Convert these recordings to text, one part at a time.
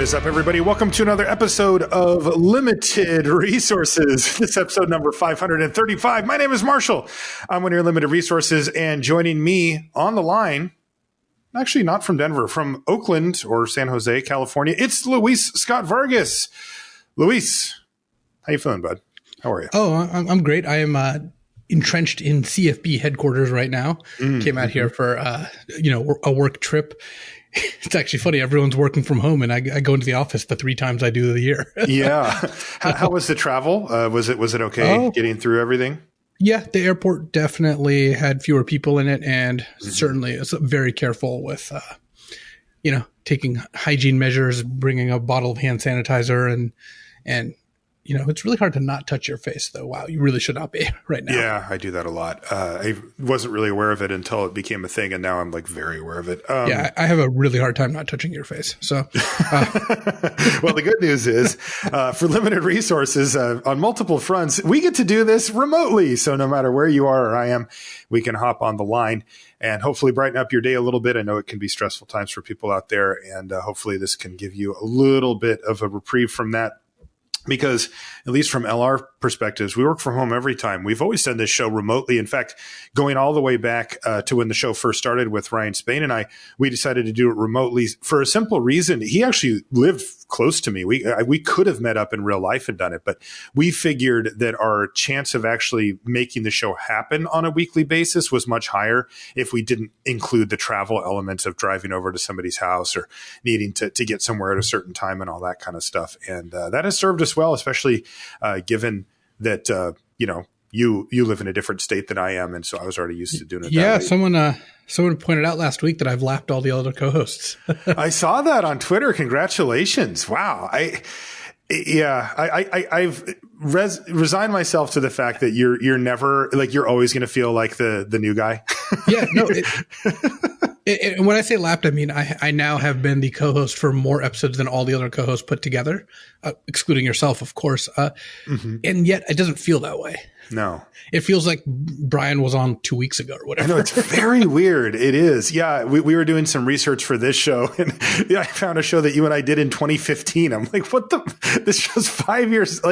is up, everybody? Welcome to another episode of Limited Resources. This is episode number 535. My name is Marshall. I'm one of your Limited Resources, and joining me on the line, actually not from Denver, from Oakland or San Jose, California, it's Luis Scott-Vargas. Luis, how you feeling, bud? How are you? Oh, I'm great. I am entrenched in CFB headquarters right now. Came out here for a work trip. It's actually funny. Everyone's working from home, and I go into the office the 3 times I do of the year. Yeah. How was the travel? Was it okay getting through everything? Yeah, the airport definitely had fewer people in it, and certainly it's very careful with, taking hygiene measures, bringing a bottle of hand sanitizer, and it's really hard to not touch your face, though. Wow, you really should not be right now. Yeah, I do that a lot. I wasn't really aware of it until it became a thing, and now I'm very aware of it. Yeah, I have a really hard time not touching your face. So, well, the good news is for Limited Resources on multiple fronts, we get to do this remotely. So no matter where you are or I am, we can hop on the line and hopefully brighten up your day a little bit. I know it can be stressful times for people out there, and hopefully this can give you a little bit of a reprieve from that. Because at least from LR perspectives, we work from home every time. We've always done this show remotely. In fact, going all the way back to when the show first started with Ryan Spain and I, we decided to do it remotely for a simple reason. He actually lived close to me. We could have met up in real life and done it, but we figured that our chance of actually making the show happen on a weekly basis was much higher if we didn't include the travel elements of driving over to somebody's house or needing to get somewhere at a certain time and all that kind of stuff. And that has served us well, especially given that you live in a different state than I am, and so I was already used to doing it. Yeah, someone pointed out last week that I've lapped all the other co-hosts. I saw that on Twitter. Congratulations! Wow, I've resigned myself to the fact that you're never you're always going to feel like the new guy. Yeah, no. When I say lapped, I mean I now have been the co-host for more episodes than all the other co-hosts put together, excluding yourself, of course. And yet it doesn't feel that way. No. It feels like Brian was on 2 weeks ago or whatever. I know, it's very weird. It is. Yeah, we were doing some research for this show, and I found a show that you and I did in 2015. I'm like, this show's 5 years.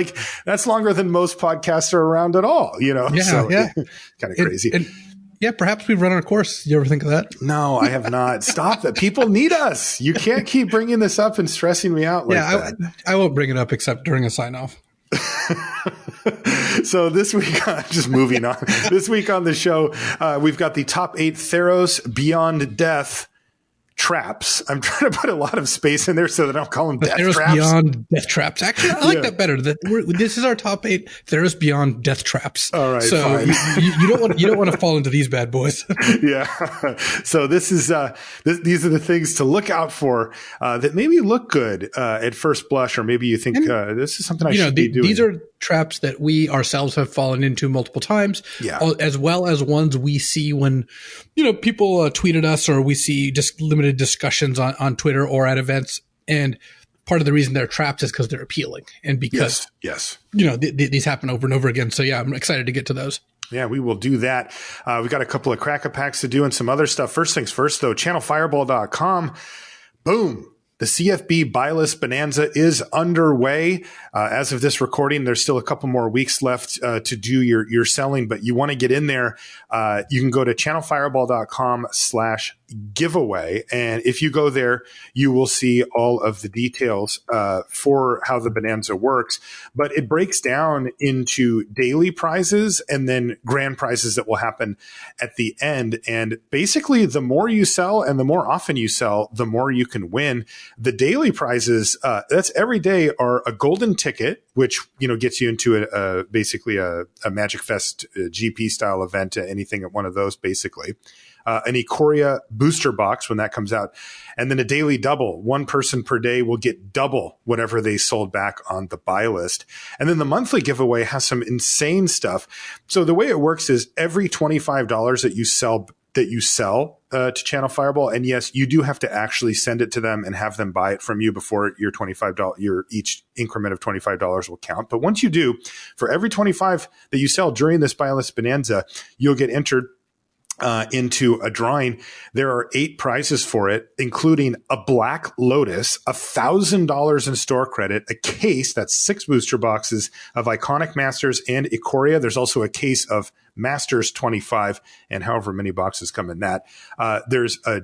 That's longer than most podcasts are around at all, Yeah, so, yeah. Kind of crazy. Yeah, perhaps we've run our course. You ever think of that? No, I have not. Stop it. People need us. You can't keep bringing this up and stressing me out that. I won't bring it up except during a sign-off. So this week, just moving on, this week on the show, we've got the top 8 Theros Beyond Death-Traps. I'm trying to put a lot of space in there so that I don't call them death Theros traps. Beyond Death-Traps. Actually, I like that better. This is our top 8 Theros Beyond Death-Traps. All right, so fine. you don't want to fall into these bad boys. Yeah. So this is these are the things to look out for that maybe look good at first blush, or maybe you think this is something I should be doing. These are traps that we ourselves have fallen into multiple times, as well as ones we see when people tweet at us, or we see just limited discussions on Twitter or at events. And part of the reason they're traps is because they're appealing, and because yes. These happen over and over again. So yeah, I'm excited to get to those. Yeah, we will do that. We've got a couple of Crack-A-Packs to do and some other stuff. First things first, though, channelfireball.com. Boom. The CFB buy list bonanza is underway. As of this recording, there's still a couple more weeks left to do your selling, but you want to get in there. You can go to channelfireball.com/giveaway. And if you go there, you will see all of the details for how the bonanza works. But it breaks down into daily prizes and then grand prizes that will happen at the end. And basically, the more you sell and the more often you sell, the more you can win. The daily prizes, that's every day, are a golden ticket, which gets you into basically a Magic Fest GP style event, anything at one of those, basically. An Ikoria booster box when that comes out, and then a daily double. One person per day will get double whatever they sold back on the buy list. And then the monthly giveaway has some insane stuff. So the way it works is every $25 that you sell to Channel Fireball, and yes, you do have to actually send it to them and have them buy it from you before your $25, your each increment of $25 will count. But once you do, for every 25 that you sell during this buy list bonanza, you'll get entered into a drawing. There are 8 prizes for it, including a Black Lotus, $1,000 in store credit, a case, that's 6 booster boxes of Iconic Masters and Ikoria. There's also a case of Masters 25 and however many boxes come in that. There's a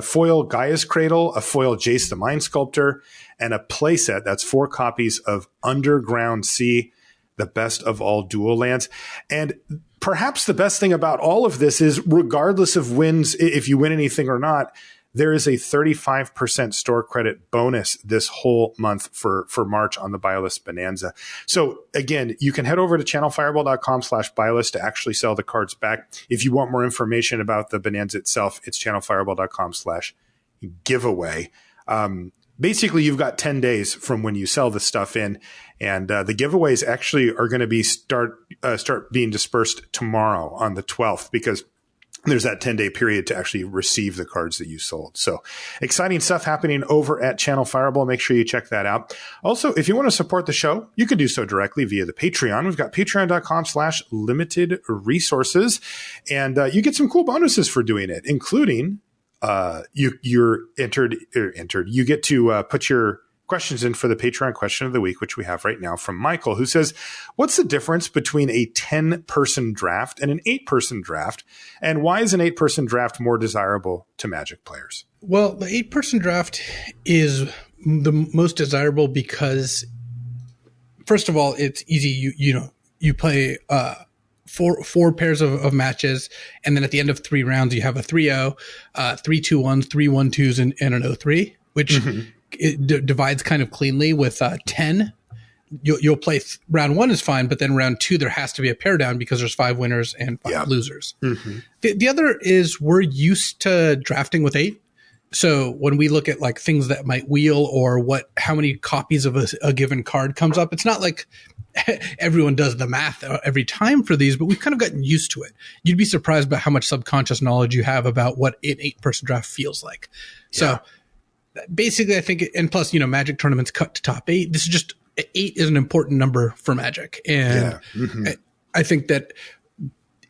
foil Gaia's Cradle, a foil Jace the Mind Sculptor, and a playset. That's 4 copies of Underground Sea, the best of all dual lands. And perhaps the best thing about all of this is, regardless of wins, if you win anything or not, there is a 35% store credit bonus this whole month for March on the Buy List Bonanza. So again, you can head over to channelfireball.com/buylist to actually sell the cards back. If you want more information about the Bonanza itself, it's channelfireball.com/giveaway. Basically, you've got 10 days from when you sell the stuff in, and the giveaways actually are going to be start being dispersed tomorrow on the 12th, because there's that 10-day period to actually receive the cards that you sold. So exciting stuff happening over at Channel Fireball. Make sure you check that out. Also, if you want to support the show, you can do so directly via the Patreon. We've got patreon.com/limited resources, and you get some cool bonuses for doing it, including you get to put your questions in for the Patreon question of the week, which we have right now from Michael, who says, what's the difference between a 10-person draft and an 8-person draft? And why is an 8-person draft more desirable to Magic players? Well, the 8-person draft is the most desirable because, first of all, it's easy. You play four pairs of matches, and then at the end of 3 rounds, you have a 3-0, 3-2-1s, 3-1-2s, and an 0-3, which it divides kind of cleanly. With 10. You'll play round 1 is fine, but then round 2 there has to be a pair down because there's 5 winners and 5 losers. The other is we're used to drafting with 8. So when we look at like things that might wheel or how many copies of a given card comes up, it's not like everyone does the math every time for these, but we've kind of gotten used to it. You'd be surprised by how much subconscious knowledge you have about what an 8-person draft feels like. So basically, I think, and plus, Magic tournaments cut to top 8. This is just 8 is an important number for Magic, and I think that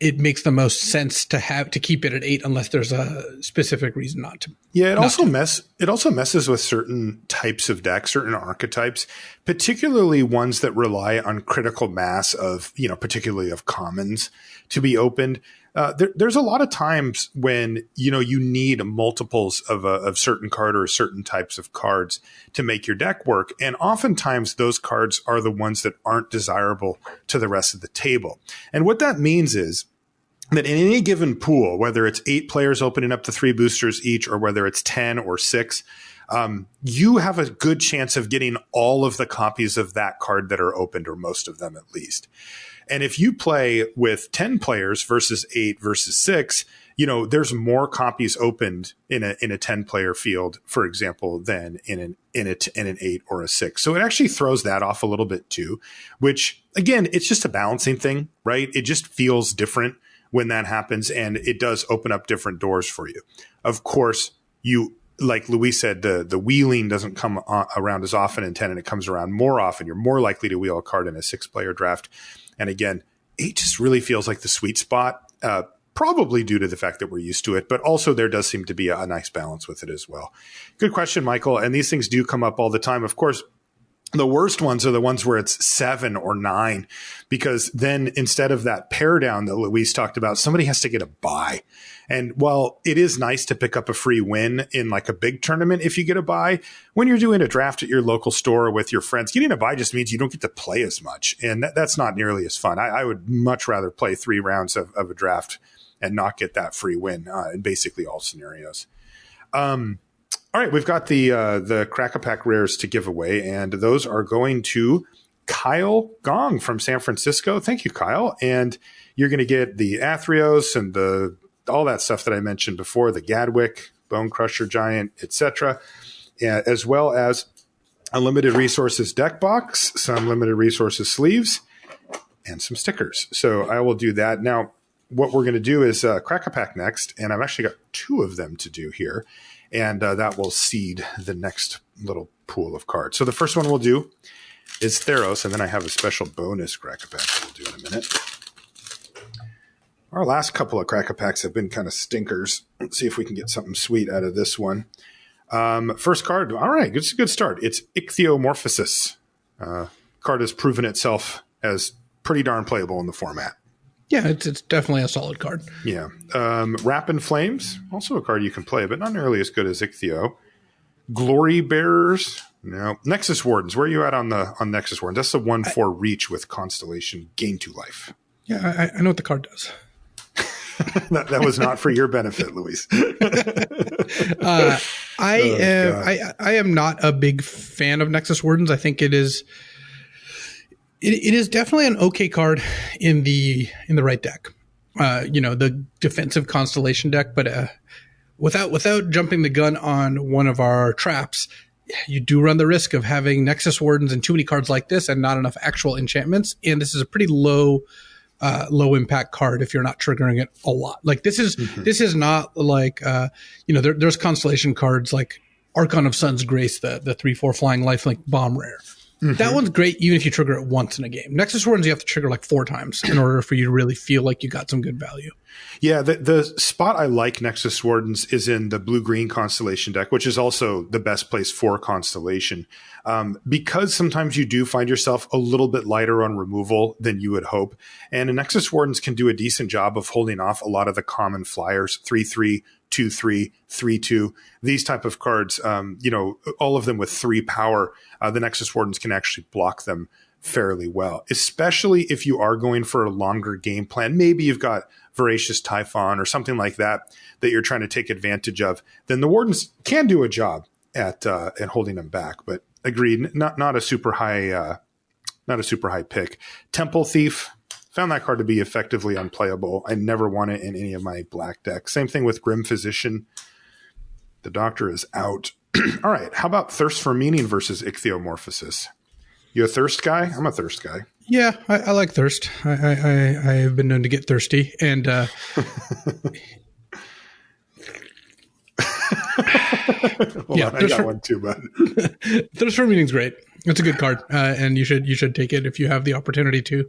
it makes the most sense to keep it at 8 unless there's a specific reason not to. Yeah, it also messes with certain types of decks, certain archetypes, particularly ones that rely on critical mass of, particularly of commons to be opened. There's a lot of times when, you need multiples of certain card or certain types of cards to make your deck work. And oftentimes those cards are the ones that aren't desirable to the rest of the table. And what that means is that in any given pool, whether it's 8 players opening up to 3 boosters each, or whether it's 10 or 6, you have a good chance of getting all of the copies of that card that are opened, or most of them at least. And if you play with 10 players versus 8 versus 6, there's more copies opened in a 10-player field, for example, than in an 8 or a 6. So it actually throws that off a little bit too, which again, it's just a balancing thing, right? It just feels different when that happens, and it does open up different doors for you. Of course, like Luis said, the wheeling doesn't come around as often in 10, and it comes around more often. You're more likely to wheel a card in a 6-player draft. And again, 8 just really feels like the sweet spot, probably due to the fact that we're used to it, but also there does seem to be a nice balance with it as well. Good question, Michael. And these things do come up all the time. Of course, the worst ones are the ones where it's 7 or 9, because then instead of that pair down that Luis talked about, somebody has to get a bye. And while it is nice to pick up a free win in like a big tournament if you get a bye, when you're doing a draft at your local store with your friends, getting a bye just means you don't get to play as much. And that's not nearly as fun. I would much rather play 3 rounds of a draft and not get that free win in basically all scenarios. All right, we've got the Crack-A-Pack rares to give away, and those are going to Kyle Gong from San Francisco. Thank you, Kyle. And you're going to get the Athreos and all that stuff that I mentioned before, the Gadwick, Bone Crusher Giant, etc., as well as a limited resources deck box, some limited resources sleeves, and some stickers. So I will do that. Now, what we're going to do is Crack-A-Pack next, and I've actually got 2 of them to do here. And that will seed the next little pool of cards. So the first one we'll do is Theros, and then I have a special bonus Crack-A-Pack we'll do in a minute. Our last couple of Cracker Packs have been kind of stinkers. Let's see if we can get something sweet out of this one. First card. All right, it's a good start. It's Ichthyomorphosis. Card has proven itself as pretty darn playable in the format. Yeah, it's definitely a solid card. Yeah. Wrap in Flames, also a card you can play, but not nearly as good as Ichthyo. Glory Bearers. No. Nexus Wardens. Where are you at on Nexus Wardens? That's the 1/4 reach with Constellation. Gain 2 life. Yeah, I know what the card does. that was not for your benefit, Luis. I am not a big fan of Nexus Wardens. I think it is definitely an okay card in the right deck. The defensive Constellation deck, but without jumping the gun on one of our traps, you do run the risk of having Nexus Wardens and too many cards like this and not enough actual enchantments. And this is a pretty low impact card if you're not triggering it a lot. Like this is not like there's Constellation cards like Archon of Sun's Grace, the 3/4 flying lifelink bomb rare. Mm-hmm. That one's great even if you trigger it once in a game. Nexus Wardens you have to trigger like 4 times in order for you to really feel like you got some good value. Yeah, the spot I like Nexus Wardens is in the blue-green Constellation deck, which is also the best place for Constellation. Because sometimes you do find yourself a little bit lighter on removal than you would hope. And Nexus Wardens can do a decent job of holding off a lot of the common flyers, 3/3, 2/3, 3/2, these type of cards, all of them with 3 power. The Nexus Wardens can actually block them fairly well, especially if you are going for a longer game plan. Maybe you've got Voracious Typhon or something like that you're trying to take advantage of. Then the Wardens can do a job at holding them back. But agreed, not a super high pick. Temple Thief. Found that card to be effectively unplayable. I never won it in any of my black decks. Same thing with Grim Physician. The Doctor is out. All right. How about Thirst for Meaning versus Ichthyomorphosis? You a thirst guy? I'm a thirst guy. Yeah, I like thirst. I have been known to get thirsty. And I got one too, bud. Thirst for Meaning is great. It's a good card. And you should take it if you have the opportunity to.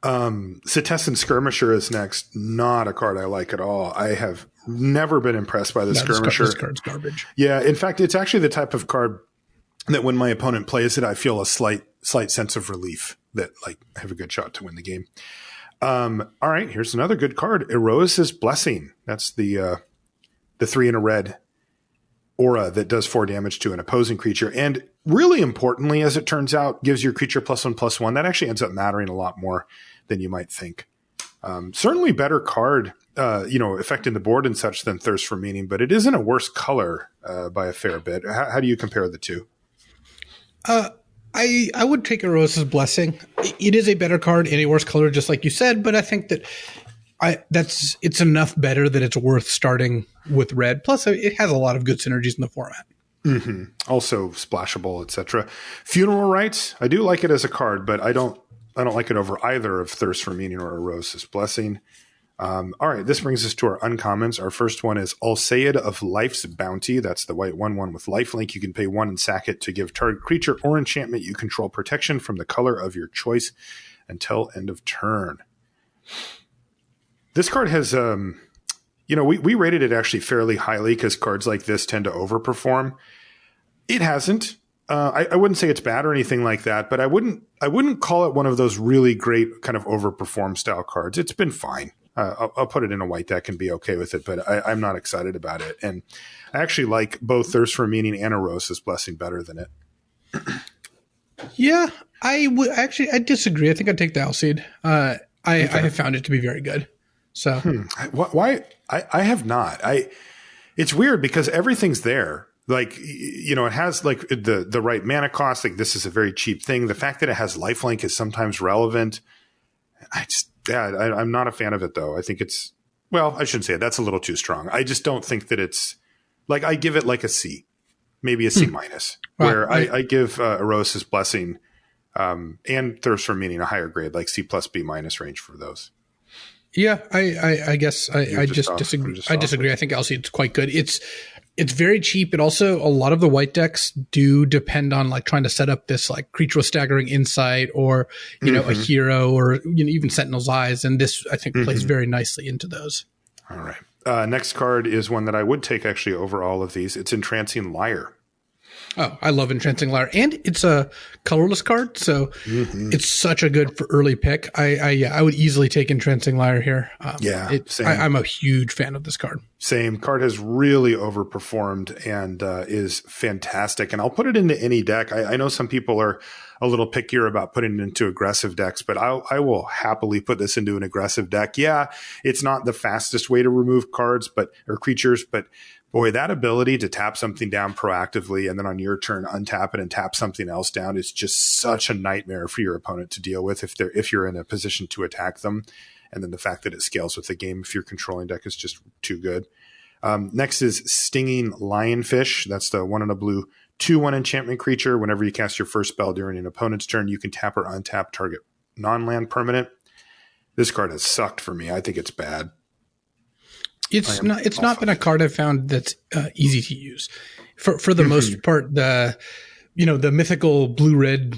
Setessan Skirmisher is next. Not a card I like at all. I have never been impressed by the Skirmisher. This card's garbage. Yeah, in fact, it's actually the type of card that when my opponent plays it, I feel a slight sense of relief that I have a good shot to win the game. All right, here's another good card. Erois' Blessing. That's the 3 in a red aura that does 4 damage to an opposing creature. And really importantly, as it turns out, gives your creature +1/+1. That actually ends up mattering a lot more than you might think. Certainly better card, affecting the board and such than Thirst for Meaning, but it isn't a worse color by a fair bit. How do you compare the two? I would take Erois' Blessing. It is a better card in a worse color, just like you said, but I think that it's enough better that it's worth starting with red. Plus, it has a lot of good synergies in the format. Mm-hmm. Also splashable, etc. Funeral Rites. I do like it as a card, but I don't like it over either of Thirst for Meaning or Erosis Blessing. All right, this brings us to our uncommons. Our first one is Alseid of Life's Bounty. That's the white 1/1 with lifelink. You can pay 1 and sack it to give target creature or enchantment you control protection from the color of your choice until end of turn. This card has, we rated it actually fairly highly because cards like this tend to overperform. It hasn't. I wouldn't say it's bad or anything like that, but I wouldn't call it one of those really great kind of overperform style cards. It's been fine. I'll put it in a white deck and be okay with it, but I'm not excited about it. And I actually like both Thirst for Meaning and Erosis Blessing better than it. Yeah, I disagree. I think I'd take the Alseid. I have found it to be very good. So why? I have not. It's weird because everything's there. It has the right mana cost. Like this is a very cheap thing. The fact that it has lifelink is sometimes relevant. I'm not a fan of it though. I think it's, well, I shouldn't say it. That's a little too strong. I just don't think that it's I give it like a C, maybe a C minus, where I give Erosis Blessing and Thirst for Meaning a higher grade, like C plus B minus range for those. Yeah, I guess I just disagree. I disagree. I think Alseid's quite good. it's very cheap. It also, a lot of the white decks do depend on like trying to set up this like creature with staggering insight or, you know, a hero or, you know, even Sentinel's Eyes. And this, I think, plays very nicely into those. All right. Next card is one that I would take actually over all of these. It's Entrancing Liar. Oh, I love Entrancing Liar. And it's a colorless card, so it's such a good for early pick. I would easily take Entrancing Liar here. Same. I'm a huge fan of this card. Same. Card has really overperformed and is fantastic. And I'll put it into any deck. I know some people are a little pickier about putting it into aggressive decks, but I will happily put this into an aggressive deck. Yeah, it's not the fastest way to remove cards or creatures, but boy, that ability to tap something down proactively and then on your turn untap it and tap something else down is just such a nightmare for your opponent to deal with if you're in a position to attack them. And then the fact that it scales with the game if your controlling deck is just too good. Next is Stinging Lionfish. That's the 1 and a blue 2/1 enchantment creature. Whenever you cast your first spell during an opponent's turn, you can tap or untap target non-land permanent. This card has sucked for me. I think it's bad. It's not been a card I've found that's easy to use. For the most part, the mythical blue-red,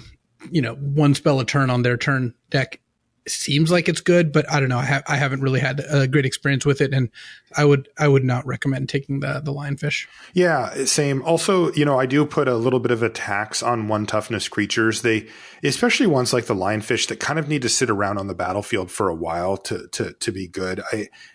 one spell a turn on their turn deck seems like it's good, but I don't know. I haven't really had a great experience with it, and I would not recommend taking the Lionfish. Yeah, same. Also, I do put a little bit of a tax on 1 toughness creatures. They, especially ones like the Lionfish that kind of need to sit around on the battlefield for a while to be good.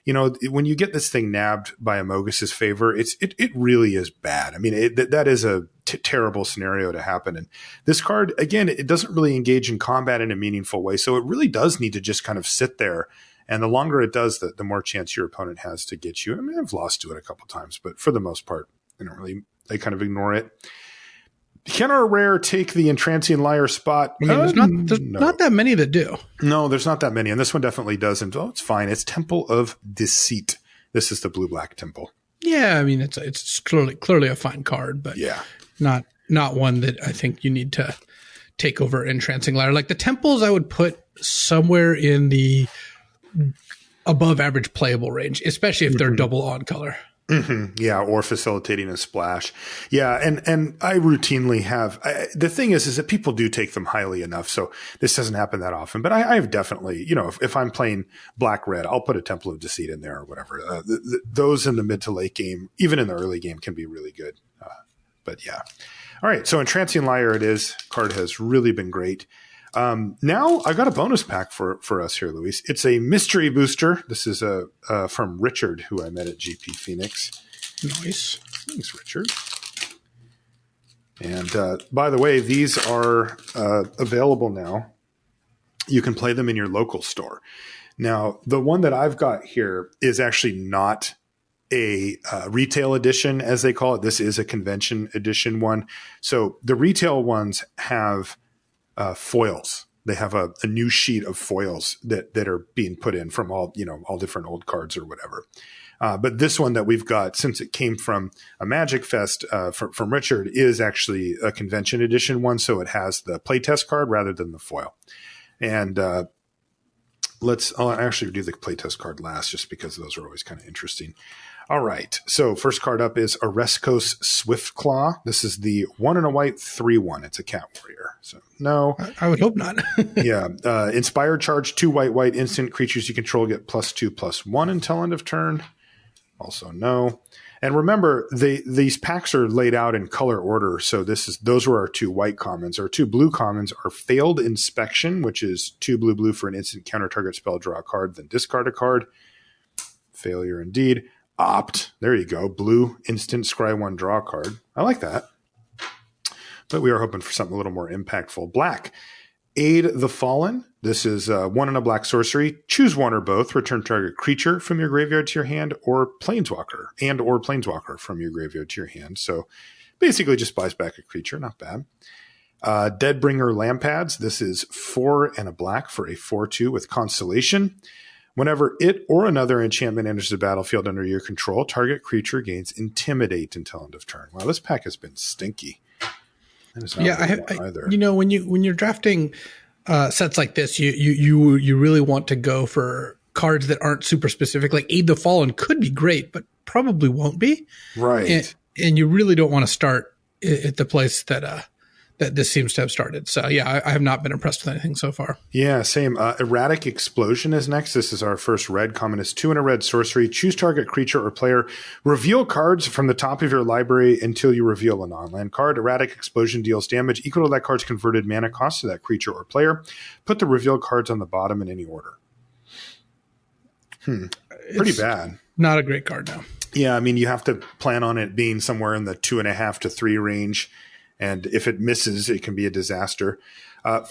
When you get this thing nabbed by Amogus' favor, it really is bad. I mean, that is a terrible scenario to happen. And this card, again, it doesn't really engage in combat in a meaningful way. So it really does need to just kind of sit there. And the longer it does, the more chance your opponent has to get you. I mean, I've lost to it a couple times, but for the most part, they kind of ignore it. Can our rare take the Entrancing Liar spot? I mean, there's not that many that do. No, there's not that many. And this one definitely doesn't. Oh, it's fine. It's Temple of Deceit. This is the blue-black temple. Yeah, I mean, it's clearly a fine card, but yeah, not one that I think you need to take over Entrancing Liar. Like the temples, I would put somewhere in the above average playable range, especially if they're double on color. Yeah, or facilitating a splash. Yeah, and I routinely have. The thing is that people do take them highly enough, so this doesn't happen that often. But I've definitely, if I'm playing black-red, I'll put a Temple of Deceit in there or whatever. Those in the mid to late game, even in the early game, can be really good. But yeah. All right, so Entrancing Liar it is. Card has really been great. Now I've got a bonus pack for us here, Luis. It's a mystery booster. This is from Richard, who I met at GP Phoenix. Nice. Thanks, Richard. And by the way, these are available now. You can play them in your local store. Now, the one that I've got here is actually not a retail edition, as they call it. This is a convention edition one. So the retail ones have foils. They have a new sheet of foils that are being put in from all different old cards or whatever. But this one that we've got, since it came from a Magic Fest from Richard, is actually a convention edition one. So it has the playtest card rather than the foil. And I'll actually do the playtest card last, just because those are always kind of interesting. All right. So first card up is Oreskos Swiftclaw. This is the 1 and a white 3/1. It's a cat warrior. So no. I would hope not. Yeah. Inspired charge, 2 white instant creatures you control get +2/+1 until end of turn. Also no. And remember, these packs are laid out in color order. So those were our 2 white commons. Our 2 blue commons are Failed Inspection, which is 2 blue for an instant counter target spell, draw a card, then discard a card. Failure indeed. Opt. There you go. Blue instant scry 1 draw a card. I like that. But we are hoping for something a little more impactful. Black. Aid the Fallen. This is 1 and a black sorcery. Choose 1 or both. Return target creature from your graveyard to your hand, or planeswalker from your graveyard to your hand. So basically just buys back a creature. Not bad. Deadbringer Lampads. This is 4 and a black for a 4/2 with Constellation. Whenever it or another enchantment enters the battlefield under your control, target creature gains Intimidate until end of turn. Wow, this pack has been stinky. Either. When you're drafting sets like this, you really want to go for cards that aren't super specific. Like Aid the Fallen could be great, but probably won't be. Right. and you really don't want to start at the place that this seems to have started. So yeah, I have not been impressed with anything so far. Yeah, same. Erratic Explosion is next. This is our first red. Common is 2 and a red sorcery. Choose target creature or player. Reveal cards from the top of your library until you reveal a non-land card. Erratic Explosion deals damage equal to that card's converted mana cost to that creature or player. Put the revealed cards on the bottom in any order. Pretty bad. Not a great card now. Yeah, I mean, you have to plan on it being somewhere in the 2.5 to 3 range. And if it misses, it can be a disaster.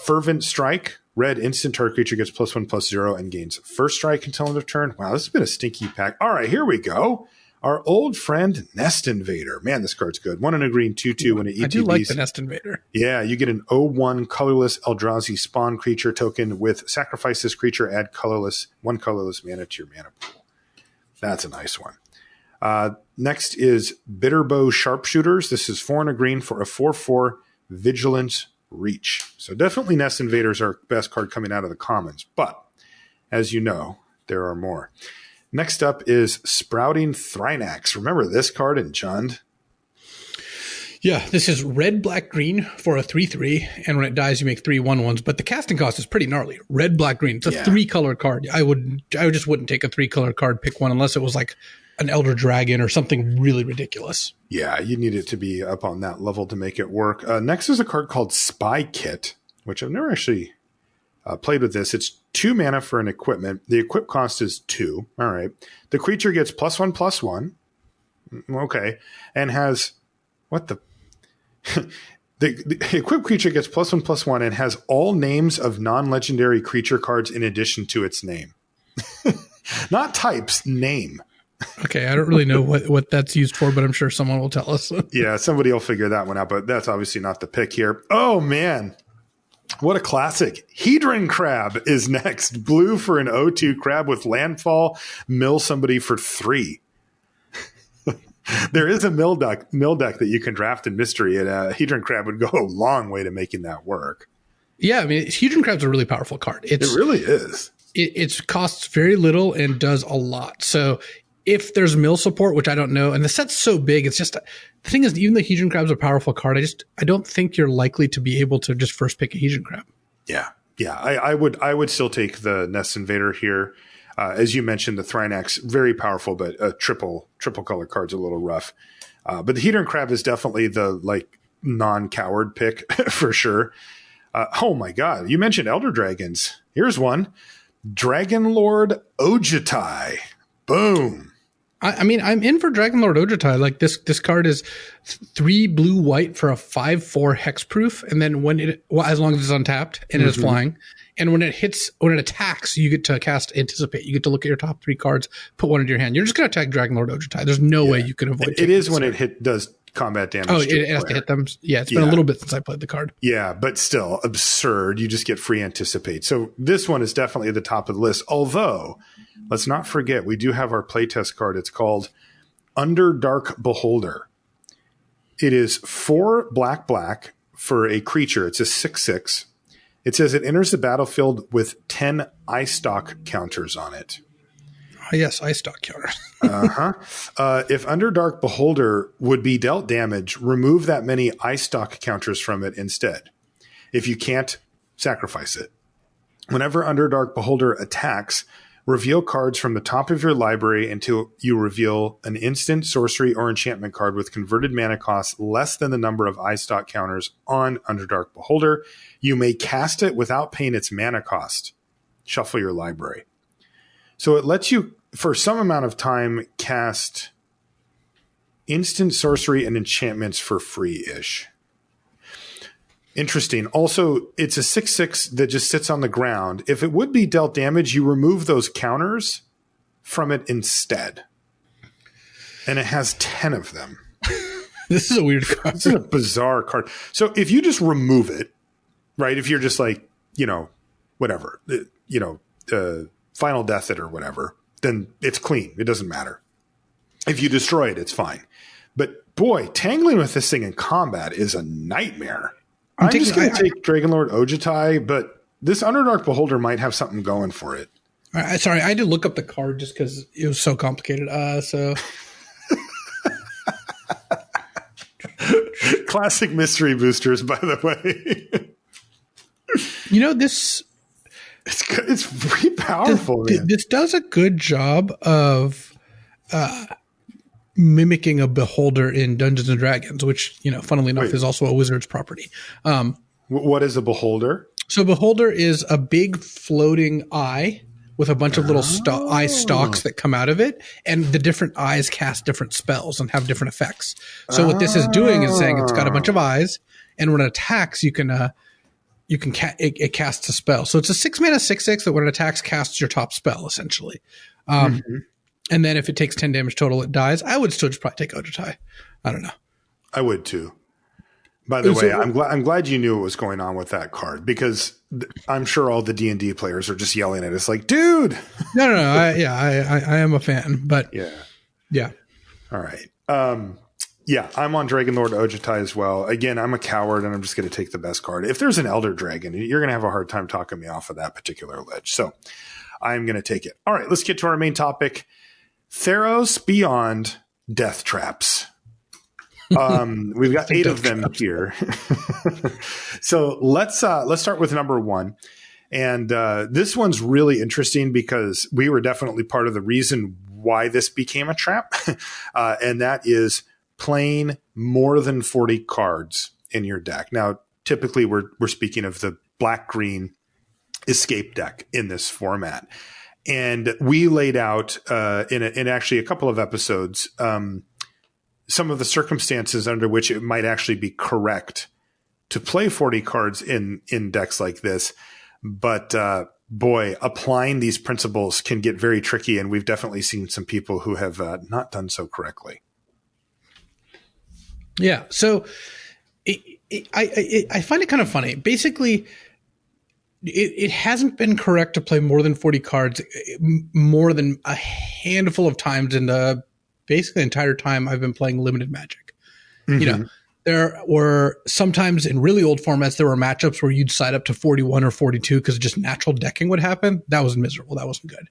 Fervent Strike, red instant target creature gets +1/+0 and gains first strike until end of turn. Wow, this has been a stinky pack. All right, here we go. Our old friend Nest Invader. Man, this card's good. 1 and a green, 2/2 when it ETBs. I do like the Nest Invader. Yeah, you get an 0/1 colorless Eldrazi spawn creature token with sacrifice this creature, add one colorless mana to your mana pool. That's a nice one. Next is Bitterbow Sharpshooters. This is 4 and a green for a 4/4 Vigilance Reach. So definitely Nest Invaders are best card coming out of the commons. But as you know, there are more. Next up is Sprouting Thrynax. Remember this card in Jund? Yeah, this is red, black, green for a 3/3, and when it dies, you make 3 1/1s. But the casting cost is pretty gnarly. Red, black, green. It's a 3-color card. I just wouldn't take a 3-color card, pick one, unless it was like an Elder Dragon or something really ridiculous. Yeah, you need it to be up on that level to make it work. Next is a card called Spy Kit, which I've never actually played with this. It's 2 mana for an equipment. The equip cost is 2. All right. The creature gets +1/+1. Okay. And has what the the equipped creature gets +1/+1 and has all names of non-legendary creature cards in addition to its name. Not types, name. Okay, I don't really know what that's used for, but I'm sure someone will tell us. Yeah, somebody will figure that one out, but that's obviously not the pick here. Oh, man. What a classic. Hedron Crab is next. Blue for an 0/2 crab with landfall. Mill somebody for 3. There is a mill deck that you can draft in Mystery, and Hedron Crab would go a long way to making that work. Yeah, I mean, Hedron Crab's a really powerful card. It really is. It costs very little and does a lot. So if there's mill support, which I don't know, and the set's so big, it's just the thing is, even though Hedron Crab's a powerful card, I don't think you're likely to be able to just first pick a Hedron Crab. Yeah. I would still take the Nest Invader here. As you mentioned, the Thrynax, very powerful, but a triple color card's a little rough. But the Hedron Crab is definitely the non-coward pick for sure. Oh my God. You mentioned Elder Dragons. Here's one. Dragon Lord Ojutai. Boom. I mean, I'm in for Dragon Lord Ojutai. Like this card is 3 blue white for a 5/4 hexproof, and then as long as it's untapped and it is flying, and when it attacks, you get to cast Anticipate. You get to look at your top 3 cards, put one into your hand. You're just going to attack Dragon Lord Ojutai. There's no way you can avoid it. It is when it does combat damage. Oh, it has to hit them. Yeah, it's been a little bit since I played the card. Yeah, but still absurd. You just get free Anticipate. So this one is definitely at the top of the list. Although, let's not forget, we do have our playtest card. It's called Underdark Beholder. It is 4 black for a creature. It's a 6/6. It says it enters the battlefield with 10 ice stock counters on it. Oh, yes, ice stock counters. If Underdark Beholder would be dealt damage, remove that many ice stock counters from it instead. If you can't, sacrifice it. Whenever Underdark Beholder attacks, reveal cards from the top of your library until you reveal an instant, sorcery, or enchantment card with converted mana cost less than the number of ice stock counters on Underdark Beholder. You may cast it without paying its mana cost. Shuffle your library. So it lets you, for some amount of time, cast instant, sorcery, and enchantments for free-ish. Interesting. Also, it's a 6/6 that just sits on the ground. If it would be dealt damage, you remove those counters from it instead. And it has 10 of them. This is a weird card. This is a bizarre card. So if you just remove it, right, if you're just like, whatever, Final Death it or whatever, then it's clean. It doesn't matter. If you destroy it, it's fine. But boy, tangling with this thing in combat is a nightmare. I'm just going to take Dragon Lord Ojutai, but this Underdark Beholder might have something going for it. Sorry, I had to look up the card just because it was so complicated. Classic mystery boosters, by the way. This it's pretty powerful. This does a good job of mimicking a beholder in Dungeons and Dragons, which, funnily enough, is also a wizard's property. What is a beholder? So beholder is a big floating eye with a bunch of little eye stalks that come out of it, and the different eyes cast different spells and have different effects. So what this is doing is saying it's got a bunch of eyes, and when it attacks, it casts a spell. So it's a 6-mana 6/6 that when it attacks, casts your top spell essentially. And then if it takes 10 damage total, it dies. I would still just probably take Ojutai. I don't know. I would too. By the way, I'm glad you knew what was going on with that card, because I'm sure all the D&D players are just yelling at us like, dude. No. I am a fan, but yeah. All right. I'm on Dragon Lord Ojutai as well. Again, I'm a coward and I'm just going to take the best card. If there's an Elder Dragon, you're going to have a hard time talking me off of that particular ledge. So I'm going to take it. All right, let's get to our main topic. Theros Beyond Death-Traps. We've got 8 of them here. So let's start with number 1. And this one's really interesting because we were definitely part of the reason why this became a trap. And that is playing more than 40 cards in your deck. Now, typically we're speaking of the black-green escape deck in this format. And we laid out in actually a couple of episodes some of the circumstances under which it might actually be correct to play 40 cards in decks like this. But boy, applying these principles can get very tricky, and we've definitely seen some people who have not done so correctly. Yeah, so I find it kind of funny. Basically, it hasn't been correct to play more than 40 cards more than a handful of times in the basically the entire time I've been playing limited Magic. There were sometimes in really old formats, there were matchups where you'd side up to 41 or 42 because just natural decking would happen. That was miserable. That wasn't good.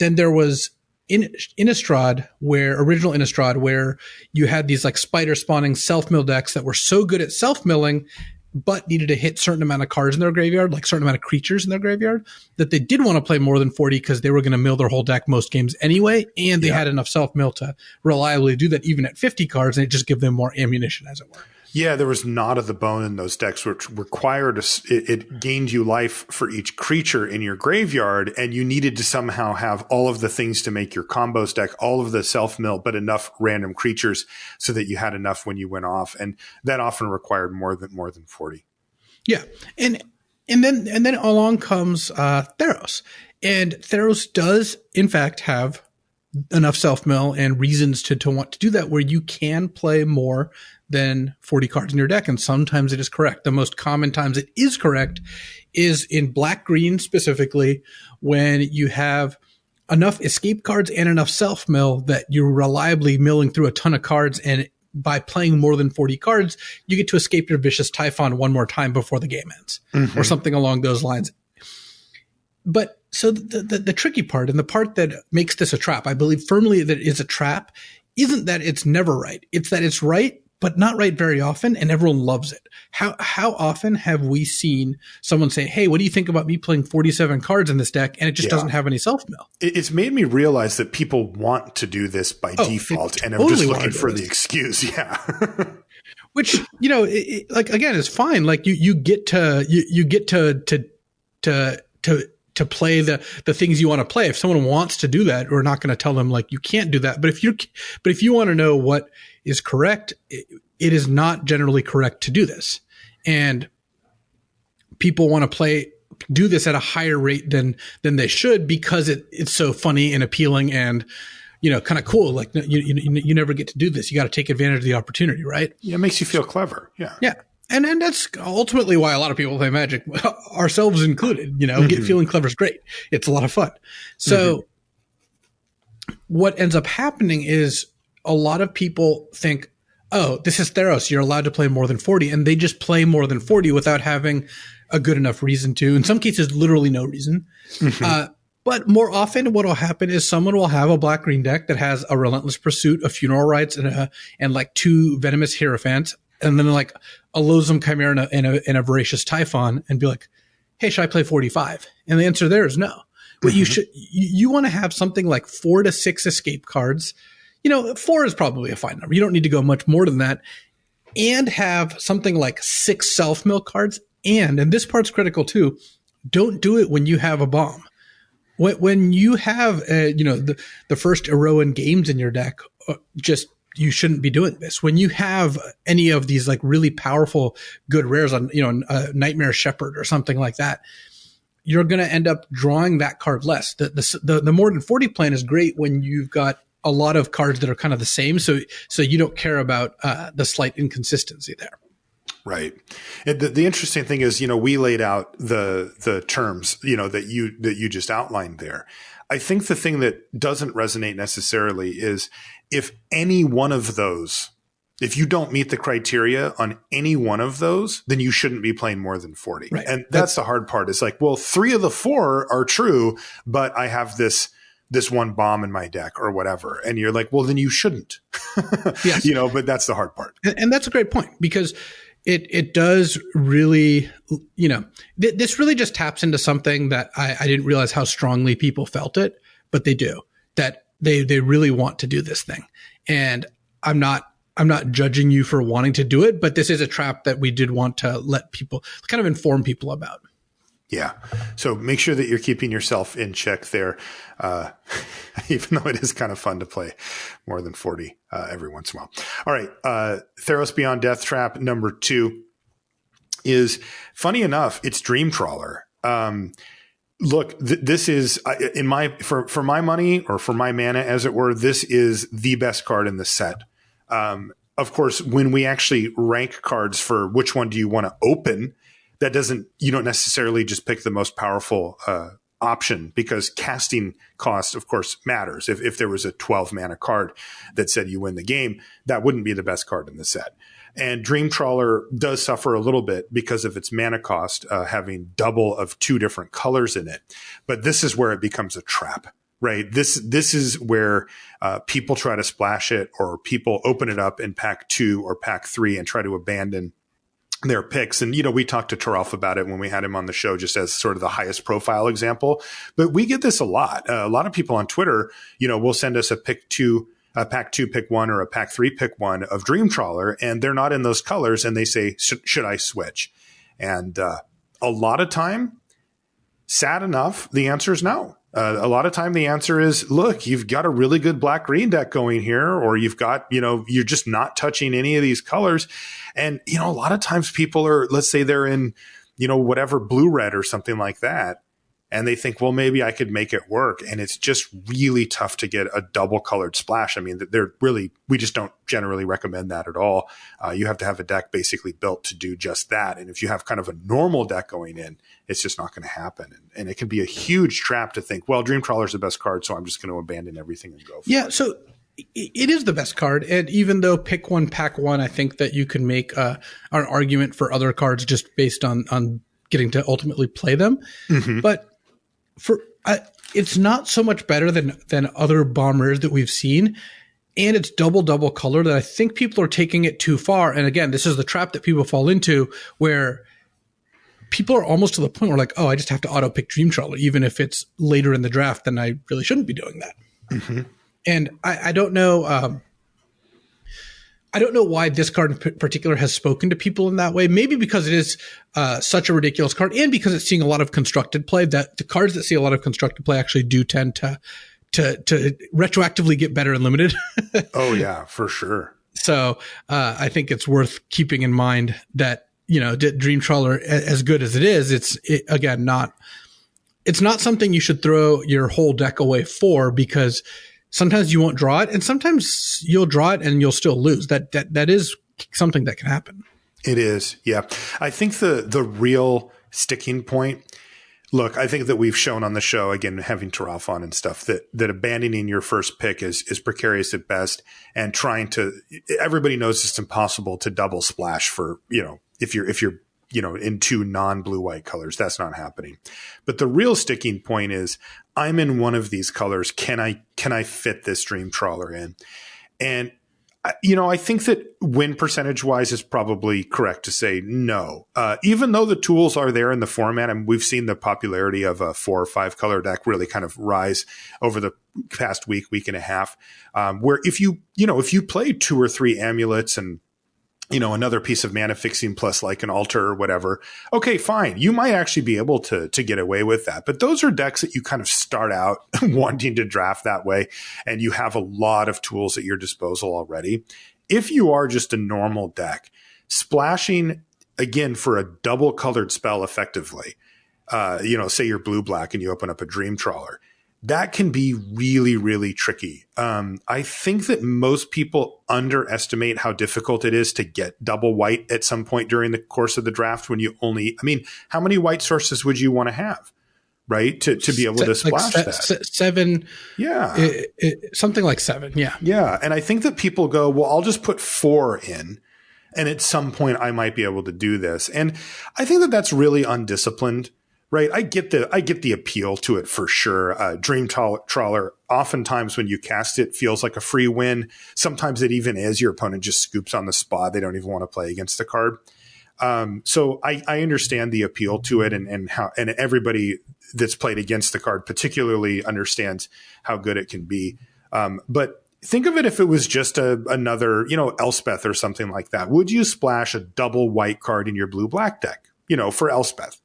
Then there was Innistrad, original Innistrad, where you had these like spider spawning self-mill decks that were so good at self-milling, but needed to hit certain amount of cards in their graveyard, like certain amount of creatures in their graveyard, that they did want to play more than 40 because they were going to mill their whole deck most games anyway, and they had enough self-mill to reliably do that even at 50 cards, and it just give them more ammunition, as it were. Yeah, there was Knot of the Bone in those decks, which required it gained you life for each creature in your graveyard, and you needed to somehow have all of the things to make your combos deck, all of the self-mill, but enough random creatures so that you had enough when you went off, and that often required more than 40. Yeah, and then along comes Theros, and Theros does in fact have enough self-mill and reasons to want to do that, where you can play more than 40 cards in your deck, and sometimes it is correct. The most common times it is correct is in black-green specifically, when you have enough escape cards and enough self-mill that you're reliably milling through a ton of cards, and by playing more than 40 cards, you get to escape your Vicious Typhon one more time before the game ends, or something along those lines. But so the tricky part, and the part that makes this a trap, I believe firmly that it is a trap, isn't that it's never right. It's that it's right, but not right very often, and everyone loves it. How often have we seen someone say, hey, what do you think about me playing 47 cards in this deck, and it just doesn't have any self-mill? It's made me realize that people want to do this by default, and I'm just looking for the excuse. Yeah. Which, like, again, is fine. Like you get to play the things you want to play. If someone wants to do that, we're not going to tell them like you can't do that. But if you want to know what is correct, it is not generally correct to do this. And people want to do this at a higher rate than they should, because it's so funny and appealing and, kind of cool. Like you never get to do this. You got to take advantage of the opportunity, right? Yeah. It makes you feel clever. Yeah. Yeah. And that's ultimately why a lot of people play Magic, ourselves included. Feeling clever is great. It's a lot of fun. So what ends up happening is a lot of people think, oh, this is Theros, you're allowed to play more than 40. And they just play more than 40 without having a good enough reason to. In some cases, literally no reason. But more often what will happen is someone will have a black-green deck that has a Relentless Pursuit, a Funeral Rites, and like 2 Venomous Hierophants, and then like a Losum Chimera and a Voracious Typhon and be like, hey, should I play 45? And the answer there is no. But you want to have something like 4 to 6 escape cards. 4 is probably a fine number. You don't need to go much more than that. And have something like 6 self-mill cards. And this part's critical too, don't do it when you have a bomb. When you have, the first Eroan games in your deck, you shouldn't be doing this. When you have any of these like really powerful good rares on, Nightmare Shepherd or something like that, you're going to end up drawing that card less. The more than 40 plan is great when you've got a lot of cards that are kind of the same. So you don't care about the slight inconsistency there. Right. The interesting thing is, we laid out the terms, that you just outlined there. I think the thing that doesn't resonate necessarily is if any one of those, if you don't meet the criteria on any one of those, then you shouldn't be playing more than 40. Right. And that's the hard part. It's like, well, 3 of the 4 are true, but I have this one bomb in my deck or whatever. And you're like, well, then you shouldn't, yes. But that's the hard part. And that's a great point because it does really, this really just taps into something that I didn't realize how strongly people felt it, but they do, that they really want to do this thing. And I'm not judging you for wanting to do it, but this is a trap that we did want to let people kind of inform people about. Yeah. So make sure that you're keeping yourself in check there. Even though it is kind of fun to play more than 40 every once in a while. All right. Theros Beyond Death-Trap number 2 is, funny enough, it's Dream Trawler. Look, this is for my money, or for my mana, as it were, this is the best card in the set. Of course, when we actually rank cards for which one do you want to open, you don't necessarily just pick the most powerful option, because casting cost, of course, matters. If there was a 12 mana card that said you win the game, that wouldn't be the best card in the set. And Dream Trawler does suffer a little bit because of its mana cost, having double of 2 different colors in it. But this is where it becomes a trap, right? This is where people try to splash it, or people open it up in pack 2 or pack 3 and try to abandon their picks. And, we talked to Taralf about it when we had him on the show, just as sort of the highest profile example. But we get this a lot. A lot of people on Twitter, will send us a pack 2 pick 1 or a pack 3 pick 1 of Dream Trawler, and they're not in those colors, and they say, should I switch? And a lot of time, sad enough, the answer is no. A lot of time the answer is, look, you've got a really good black-green deck going here, or you've got, you're just not touching any of these colors. And, a lot of times people are, let's say they're in, whatever blue-red or something like that, and they think, well, maybe I could make it work. And it's just really tough to get a double-colored splash. I mean, we just don't generally recommend that at all. You have to have a deck basically built to do just that. And if you have kind of a normal deck going in, it's just not going to happen. And it can be a huge trap to think, well, Dream Trawler is the best card, so I'm just going to abandon everything and go for it. So it is the best card. And even though pick 1, pack 1, I think that you can make an argument for other cards just based on getting to ultimately play them. Mm-hmm. But it's not so much better than other bombers that we've seen. And it's double color that I think people are taking it too far. And again, this is the trap that people fall into, where people are almost to the point where like, oh, I just have to auto pick Dream Trawler, even if it's later in the draft, then I really shouldn't be doing that. Mm-hmm. And I don't know. I don't know why this card in particular has spoken to people in that way. Maybe because it is such a ridiculous card, and because it's seeing a lot of constructed play. That the cards that see a lot of constructed play actually do tend to retroactively get better and limited. Oh yeah, for sure. So I think it's worth keeping in mind that Dream Trawler, as good as it is, it's not something you should throw your whole deck away for, because sometimes you won't draw it, and sometimes you'll draw it and you'll still lose. That is something that can happen. It is, yeah. I think the real sticking point. Look, I think that we've shown on the show, again, having Taralf on and stuff, that abandoning your first pick is precarious at best, and everybody knows it's impossible to double splash for, if you're in 2 non-blue white colors. That's not happening. But the real sticking point is, I'm in one of these colors. Can I fit this Dream Trawler in? And I think that win percentage wise is probably correct to say no. Even though the tools are there in the format, and we've seen the popularity of a 4 or 5 color deck really kind of rise over the past week and a half, where if you play 2 or 3 amulets and another piece of mana fixing plus like an altar or whatever, okay, fine. You might actually be able to get away with that. But those are decks that you kind of start out wanting to draft that way, and you have a lot of tools at your disposal already. If you are just a normal deck, splashing, again, for a double colored spell effectively, say you're blue-black and you open up a Dream Trawler, that can be really, really tricky. I think that most people underestimate how difficult it is to get double white at some point during the course of the draft when you how many white sources would you want to have, right? To be able to splash that. 7. Yeah. Something like 7. Yeah. Yeah. And I think that people go, well, I'll just put 4 in, and at some point I might be able to do this. And I think that that's really undisciplined. Right. I get the appeal to it for sure. Dream Trawler, oftentimes when you cast it, feels like a free win. Sometimes it even is. Your opponent just scoops on the spot. They don't even want to play against the card. So I understand the appeal to it, and everybody that's played against the card particularly understands how good it can be. But think of it if it was just another, Elspeth or something like that. Would you splash a double white card in your blue-black deck, for Elspeth?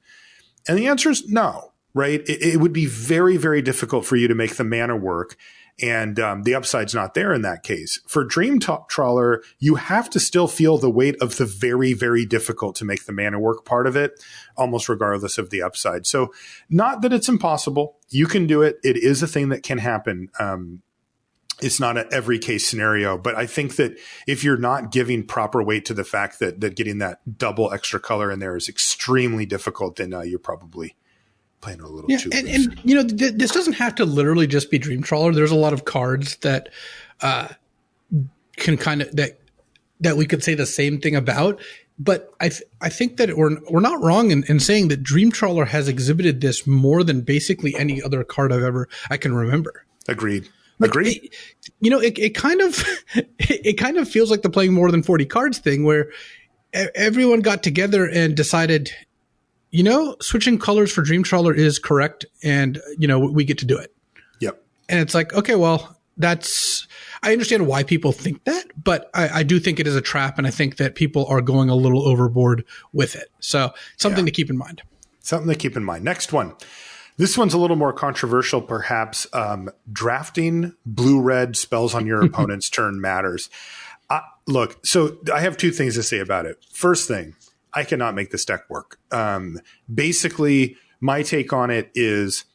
And the answer is no, right? It would be very, very difficult for you to make the mana work. And the upside's not there in that case. For Dream Trawler, you have to still feel the weight of the very, very difficult to make the mana work part of it, almost regardless of the upside. So not that it's impossible. You can do it. It is a thing that can happen. It's not an every case scenario, but I think that if you're not giving proper weight to the fact that getting that double extra color in there is extremely difficult, then you're probably playing a little too loose. And this doesn't have to literally just be Dream Trawler. There's a lot of cards that can kind of that we could say the same thing about. But I think that we're not wrong in saying that Dream Trawler has exhibited this more than basically any other card I can remember. Agreed. It kind of feels like the playing more than 40 cards thing, where everyone got together and decided, switching colors for Dream Trawler is correct, and we get to do it. Yep. And it's like, okay, well, I understand why people think that, but I do think it is a trap, and I think that people are going a little overboard with it. So something to keep in mind. Something to keep in mind. Next one. This one's a little more controversial, perhaps. Drafting blue-red spells on your opponent's turn matters. Look, so I have 2 things to say about it. First thing, I cannot make this deck work. Basically, my take on it is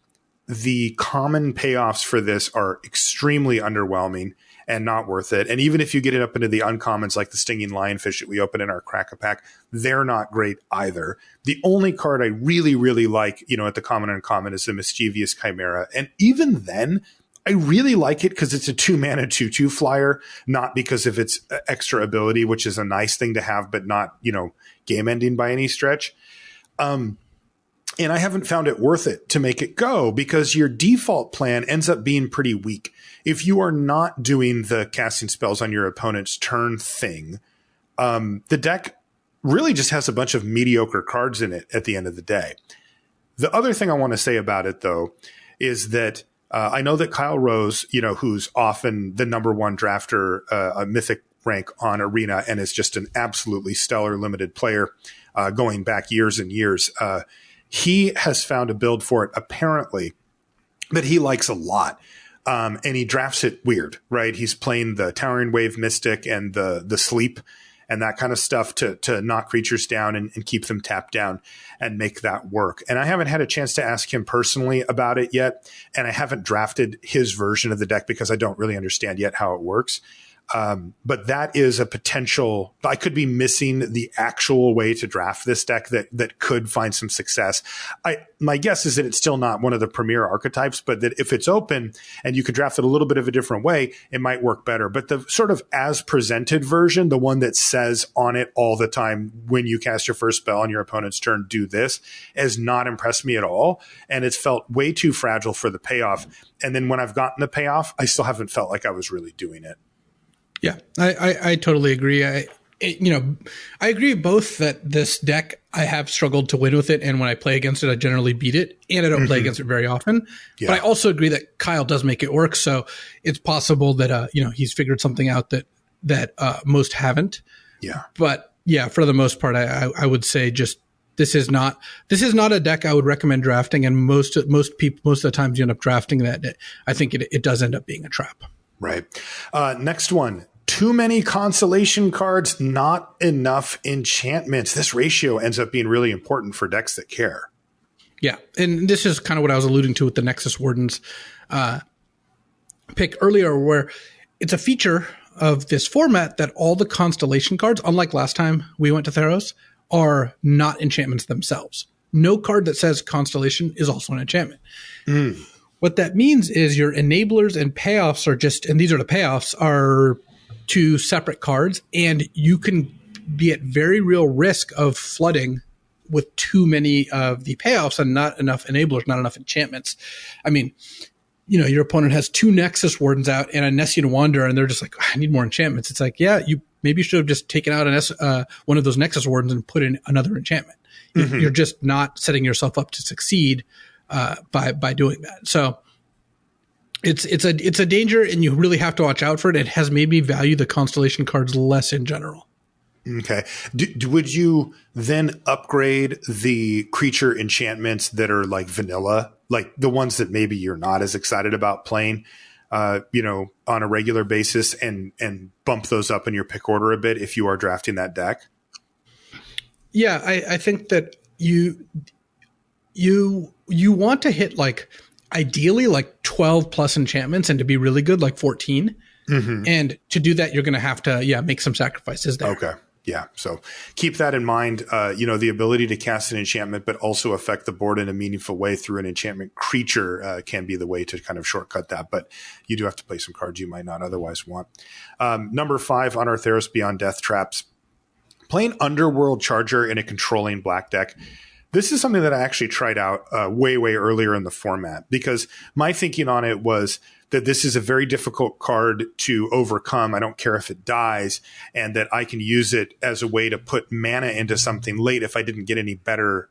the common payoffs for this are extremely underwhelming and not worth it. And even if you get it up into the uncommons like the Stinging Lionfish that we open in our Crack-a-Pack, they're not great either. The only card I really, really like, at the common and uncommon is the Mischievous Chimera. And even then, I really like it because it's a 2-mana 2/2 flyer, not because of its extra ability, which is a nice thing to have, but not, game ending by any stretch. And I haven't found it worth it to make it go because your default plan ends up being pretty weak. If you are not doing the casting spells on your opponent's turn thing, the deck really just has a bunch of mediocre cards in it at the end of the day. The other thing I want to say about it, though, is that I know that Kyle Rose, who's often the number 1 drafter, a mythic rank on Arena, and is just an absolutely stellar limited player going back years and years, he has found a build for it, apparently, that he likes a lot. And he drafts it weird, right? He's playing the Towering Wave Mystic and the Sleep and that kind of stuff to knock creatures down and keep them tapped down and make that work. And I haven't had a chance to ask him personally about it yet. And I haven't drafted his version of the deck because I don't really understand yet how it works. But that is a potential. I could be missing the actual way to draft this deck that could find some success. My guess is that it's still not one of the premier archetypes, but that if it's open and you could draft it a little bit of a different way, it might work better. But the sort of as presented version, the one that says on it all the time, when you cast your first spell on your opponent's turn, do this, has not impressed me at all. And it's felt way too fragile for the payoff. And then when I've gotten the payoff, I still haven't felt like I was really doing it. Yeah, I totally agree. I agree both that this deck, I have struggled to win with it, and when I play against it, I generally beat it, and I don't play against it very often. Yeah. But I also agree that Kyle does make it work, so it's possible that he's figured something out that most haven't. Yeah. But yeah, for the most part, I would say just this is not a deck I would recommend drafting, and most of the times you end up drafting that. I think it does end up being a trap. Right. Next one. Too many consolation cards, not enough enchantments. This ratio ends up being really important for decks that care. Yeah, and this is kind of what I was alluding to with the Nexus Wardens pick earlier, where it's a feature of this format that all the constellation cards, unlike last time we went to Theros, are not enchantments themselves. No card that says constellation is also an enchantment. What that means is your enablers and payoffs and these are the payoffs, are two separate cards, and you can be at very real risk of flooding with too many of the payoffs and not enough enablers, not enough enchantments. I mean, your opponent has two Nexus Wardens out and a Nessian Wanderer, and they're just like, I need more enchantments. It's like, yeah, you maybe should have just taken out one of those Nexus Wardens and put in another enchantment. Mm-hmm. You're just not setting yourself up to succeed by doing that. So it's a danger, and you really have to watch out for it. It has maybe valued the constellation cards less in general. Okay. Would you then upgrade the creature enchantments that are like vanilla, like the ones that maybe you're not as excited about playing, on a regular basis, and bump those up in your pick order a bit if you are drafting that deck? Yeah, I think that you want to hit ideally 12 plus enchantments, and to be really good, 14. Mm-hmm. And to do that, you're going to have to, make some sacrifices there. Okay. Yeah. So keep that in mind. The ability to cast an enchantment, but also affect the board in a meaningful way through an enchantment creature can be the way to kind of shortcut that. But you do have to play some cards you might not otherwise want. Number 5 on our Theros Beyond Death-Traps, playing Underworld Charger in a controlling black deck. This is something that I actually tried out way, way earlier in the format, because my thinking on it was that this is a very difficult card to overcome. I don't care if it dies, and that I can use it as a way to put mana into something late if I didn't get any better,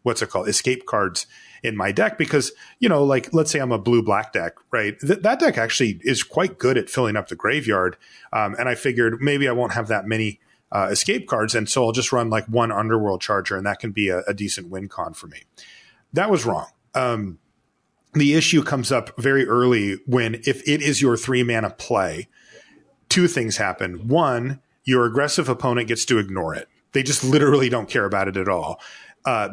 escape cards in my deck. Because, let's say I'm a blue-black deck, right? That deck actually is quite good at filling up the graveyard. And I figured maybe I won't have that many escape cards, and so I'll just run one Underworld Charger, and that can be a decent win con for me. That was wrong. The issue comes up very early when, if it is your 3-mana play, two things happen. One, your aggressive opponent gets to ignore it. They just literally don't care about it at all,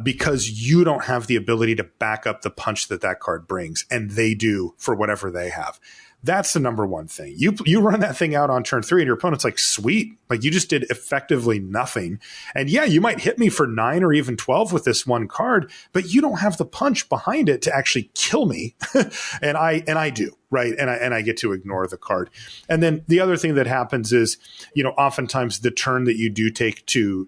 because you don't have the ability to back up the punch that card brings, and they do for whatever they have. That's the number one thing. You run that thing out on turn 3, and your opponent's like, sweet. You just did effectively nothing. And yeah, you might hit me for 9 or even 12 with this one card, but you don't have the punch behind it to actually kill me. and I do, right? And I get to ignore the card. And then the other thing that happens is, oftentimes the turn that you do take to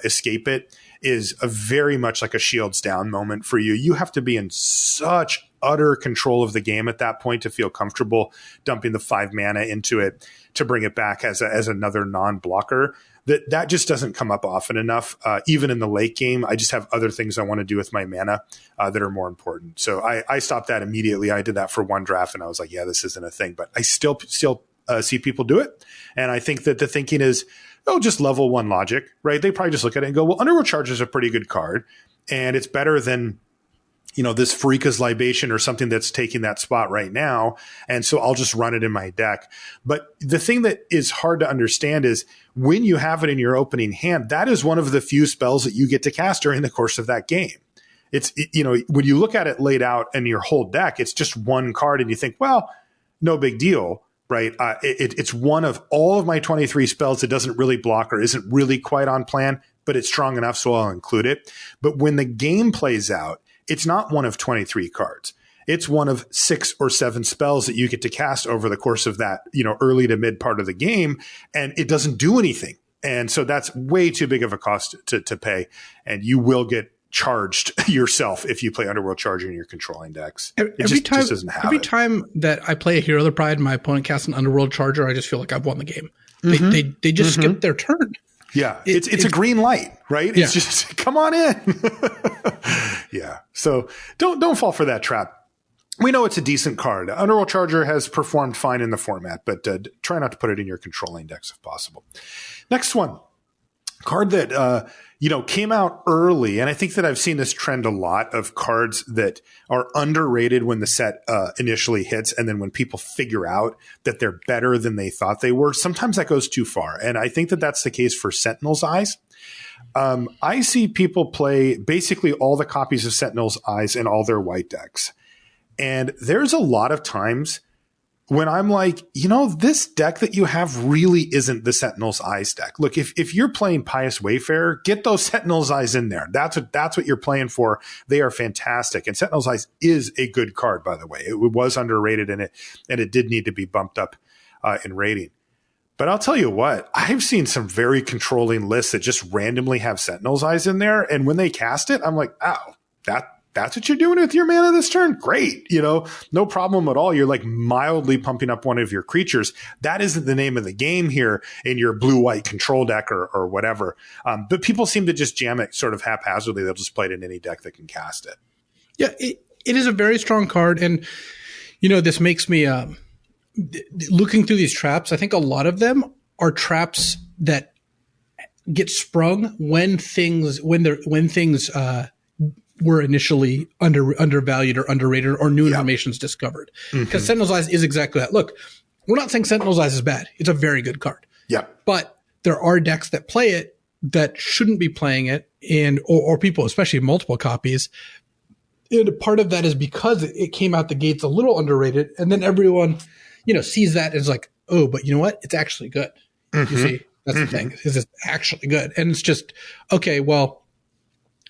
escape it is a very much like a shields down moment for you. You have to be in such utter control of the game at that point to feel comfortable dumping the 5 mana into it to bring it back as another non-blocker. That just doesn't come up often enough. Even in the late game, I just have other things I want to do with my mana that are more important. So I stopped that immediately. I did that for one draft, and I was like, yeah, this isn't a thing. But I still see people do it. And I think that the thinking is, just level 1 logic, right? They probably just look at it and go, well, Underworld Charger is a pretty good card, and it's better than this Farika's Libation or something that's taking that spot right now. And so I'll just run it in my deck. But the thing that is hard to understand is when you have it in your opening hand, that is one of the few spells that you get to cast during the course of that game. When you look at it laid out in your whole deck, it's just one card, and you think, well, no big deal, right? It's one of all of my 23 spells that doesn't really block or isn't really quite on plan, but it's strong enough, so I'll include it. But when the game plays out, it's not one of 23 cards. It's one of 6 or 7 spells that you get to cast over the course of that, early to mid part of the game, and it doesn't do anything. And so that's way too big of a cost to pay, and you will get charged yourself if you play Underworld Charger in your controlling decks. Every doesn't have every it. time that I play a Hero of the Pride and my opponent casts an Underworld Charger, I just feel like I've won the game. They just skipped their turn. Yeah, it's a green light, right? Yeah. It's just come on in. Yeah. So don't fall for that trap. We know it's a decent card. Underworld Charger has performed fine in the format, but try not to put it in your controlling decks if possible. Next one, card that came out early, and I think that I've seen this trend a lot of cards that are underrated when the set initially hits, and then when people figure out that they're better than they thought they were, sometimes that goes too far. And I think that that's the case for Sentinel's Eyes. I see people play basically all the copies of Sentinel's Eyes in all their white decks. And there's a lot of times when I'm like, this deck that you have really isn't the Sentinel's Eyes deck. Look, if you're playing Pious Wayfarer, get those Sentinel's Eyes in there. That's what you're playing for. They are fantastic. And Sentinel's Eyes is a good card, by the way. It was underrated and it did need to be bumped up in rating. But I'll tell you what, I've seen some very controlling lists that just randomly have Sentinel's Eyes in there. And when they cast it, I'm like, oh, that's what you're doing with your mana this turn? Great. No problem at all. You're like mildly pumping up one of your creatures. That isn't the name of the game here in your blue-white control deck or whatever. But people seem to just jam it sort of haphazardly. They'll just play it in any deck that can cast it. Yeah, it is a very strong card. And, this makes me, looking through these traps, I think a lot of them are traps that get sprung when things were initially undervalued or underrated or new information is discovered. Because Sentinel's Eyes is exactly that. Look, we're not saying Sentinel's Eyes is bad. It's a very good card. Yeah. But there are decks that play it that shouldn't be playing it, and or people, especially multiple copies. And part of that is because it came out the gates a little underrated, and then everyone, sees that and is like, oh, but you know what? It's actually good. You see, that's the thing. Is it's actually good. And it's just, okay, well,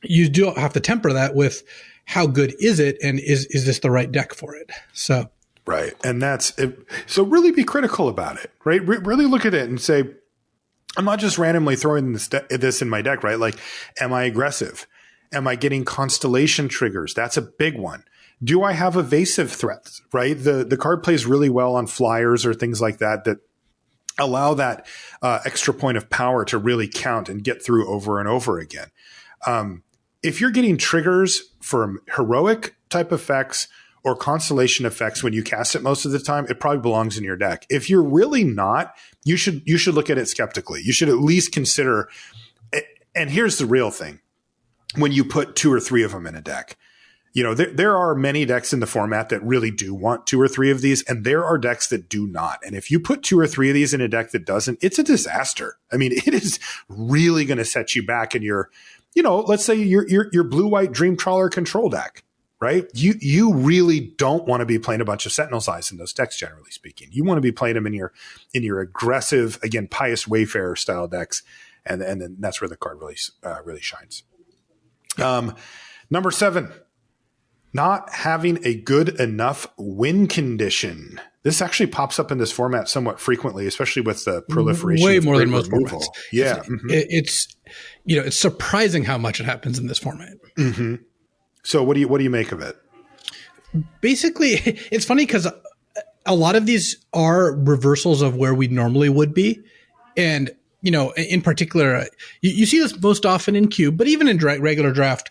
you do have to temper that with how good is it, and is this the right deck for it? So right, and that's it. So really be critical about it, right? Really look at it and say, I'm not just randomly throwing this in my deck, right? Like, am I aggressive? Am I getting constellation triggers? That's a big one. Do I have evasive threats? Right, the card plays really well on flyers or things like that allow that extra point of power to really count and get through over and over again. If you're getting triggers from heroic type effects or constellation effects when you cast it most of the time, it probably belongs in your deck. If you're really not, you should look at it skeptically. You should at least consider, and here's the real thing, when you put 2 or 3 of them in a deck. There are many decks in the format that really do want 2 or 3 of these, and there are decks that do not. And if you put 2 or 3 of these in a deck that doesn't, it's a disaster. I mean, it is really going to set you back in your, let's say your blue-white Dream Trawler control deck, right? You really don't want to be playing a bunch of Sentinel's Eyes in those decks, generally speaking. You want to be playing them in your aggressive, again, Pious Wayfarer style decks, and then that's where the card really shines. Number 7. Not having a good enough win condition. This actually pops up in this format somewhat frequently, especially with the proliferation. Way of more than most removal. formats. Yeah, it's surprising how much it happens in this format. So what do you make of it? Basically, it's funny because a lot of these are reversals of where we normally would be, and in particular, you see this most often in Cube, but even in regular Draft.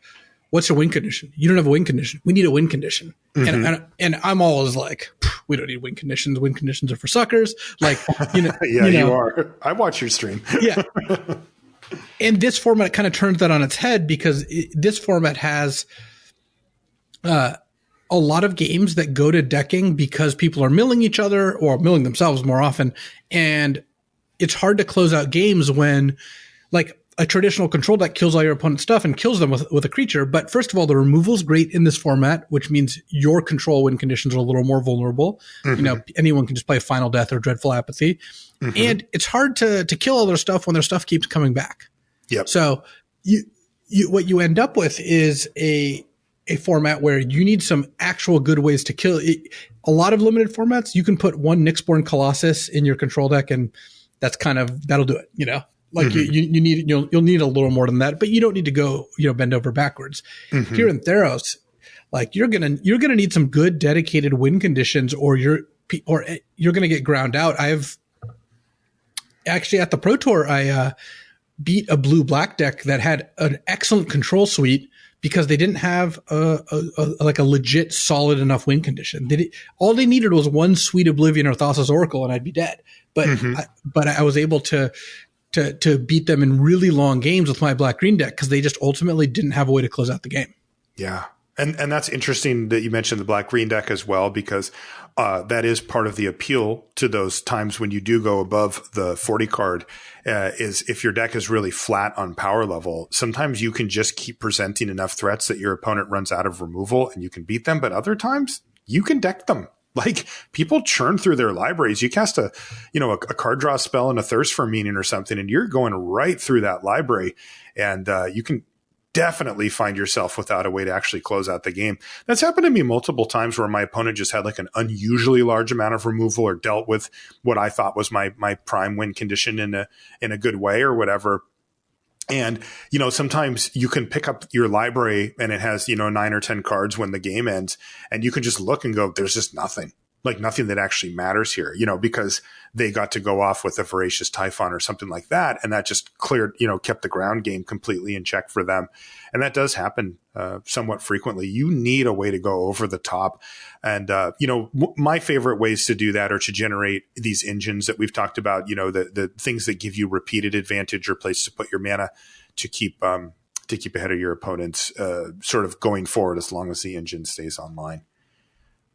What's your win condition? You don't have a win condition. We need a win condition. And I'm always like, we don't need win conditions. Win conditions are for suckers. Like, you are. I watch your stream. Yeah. And this format kind of turns that on its head because this format has a lot of games that go to decking because people are milling each other or milling themselves more often. And it's hard to close out games when, like, a traditional control deck kills all your opponent's stuff and kills them with a creature. But first of all, the removal's great in this format, which means your control win conditions are a little more vulnerable. Anyone can just play Final Death or Dreadful Apathy. And it's hard to kill all their stuff when their stuff keeps coming back. Yep. So what you end up with is a format where you need some actual good ways to kill it. A lot of limited formats, you can put one Nyxborn Colossus in your control deck and that'll do it, Like you need, you'll need a little more than that, but you don't need to go, bend over backwards. Here in Theros, like you're gonna need some good dedicated win conditions, or you're gonna get ground out. I've actually at the Pro Tour, I beat a blue-black deck that had an excellent control suite because they didn't have a legit solid enough win condition. All they needed was one Sweet Oblivion or Thassa's Oracle, and I'd be dead. But I was able to beat them in really long games with my black-green deck because they just ultimately didn't have a way to close out the game. Yeah. And that's interesting that you mentioned the black-green deck as well, because that is part of the appeal to those times when you do go above the 40 card, is if your deck is really flat on power level, sometimes you can just keep presenting enough threats that your opponent runs out of removal and you can beat them. But other times you can deck them. Like, people churn through their libraries. You cast a card draw spell and a Thirst for Meaning or something, and you're going right through that library, and you can definitely find yourself without a way to actually close out the game. That's happened to me multiple times where my opponent just had like an unusually large amount of removal, or dealt with what I thought was my prime win condition in a good way or whatever. And, sometimes you can pick up your library and it has, 9 or 10 cards when the game ends, and you can just look and go, there's just nothing that actually matters here, because they got to go off with a Voracious Typhon or something like that. And that just cleared, kept the ground game completely in check for them. And that does happen somewhat frequently. You need a way to go over the top. And, my favorite ways to do that are to generate these engines that we've talked about, the things that give you repeated advantage or place to put your mana to keep ahead of your opponents, sort of going forward as long as the engine stays online.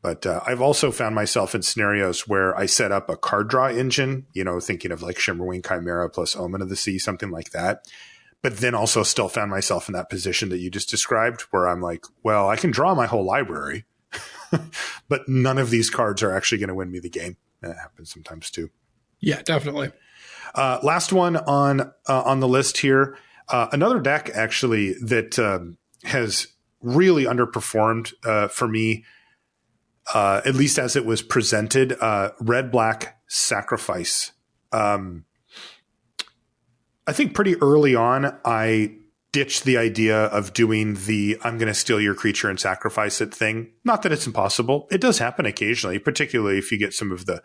But I've also found myself in scenarios where I set up a card draw engine, thinking of like Shimmerwing Chimera plus Omen of the Sea, something like that. But then also still found myself in that position that you just described, where I'm like, well, I can draw my whole library, but none of these cards are actually going to win me the game. That happens sometimes too. Yeah, definitely. Last one on the list here. Another deck actually that has really underperformed for me, at least as it was presented, red-black Sacrifice. I think pretty early on, I ditched the idea of doing the I'm going to steal your creature and sacrifice it thing. Not that it's impossible. It does happen occasionally, particularly if you get some of the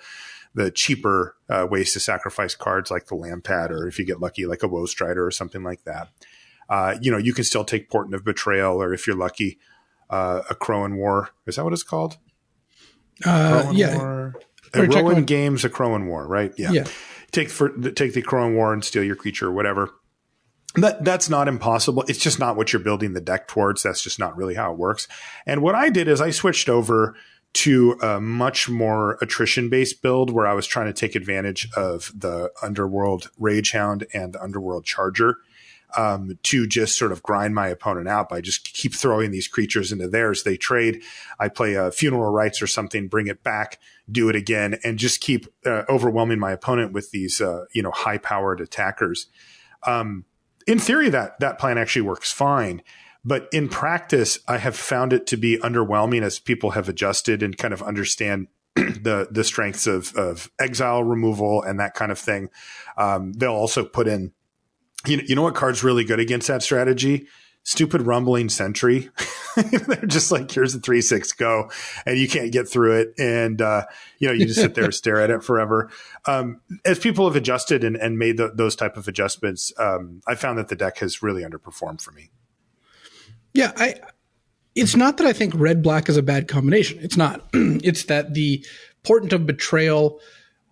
cheaper ways to sacrifice cards like the Lampad, or if you get lucky like a Woe Strider or something like that. You can still take Portent of Betrayal, or if you're lucky, a Crowan War. Is that what it's called? Yeah. Rowan Games, a Crowan War, right? Yeah. Take the Crowan War and steal your creature or whatever. That's not impossible. It's just not what you're building the deck towards. That's just not really how it works. And what I did is I switched over to a much more attrition-based build, where I was trying to take advantage of the Underworld Ragehound and the Underworld Charger, to just sort of grind my opponent out by just keep throwing these creatures into theirs. They trade. I play a Funeral Rites or something, bring it back, do it again, and just keep overwhelming my opponent with these, high-powered attackers. In theory, that plan actually works fine. But in practice, I have found it to be underwhelming as people have adjusted and kind of understand the strengths of exile removal and that kind of thing. They'll also put in, you know what card's really good against that strategy? Stupid Rumbling Sentry. They're just like, here's a 3/6 go, and you can't get through it. And, you just sit there and stare at it forever. As people have adjusted and made those type of adjustments, I found that the deck has really underperformed for me. Yeah, it's not that I think red-black is a bad combination. It's not. It's that the Portent of Betrayal,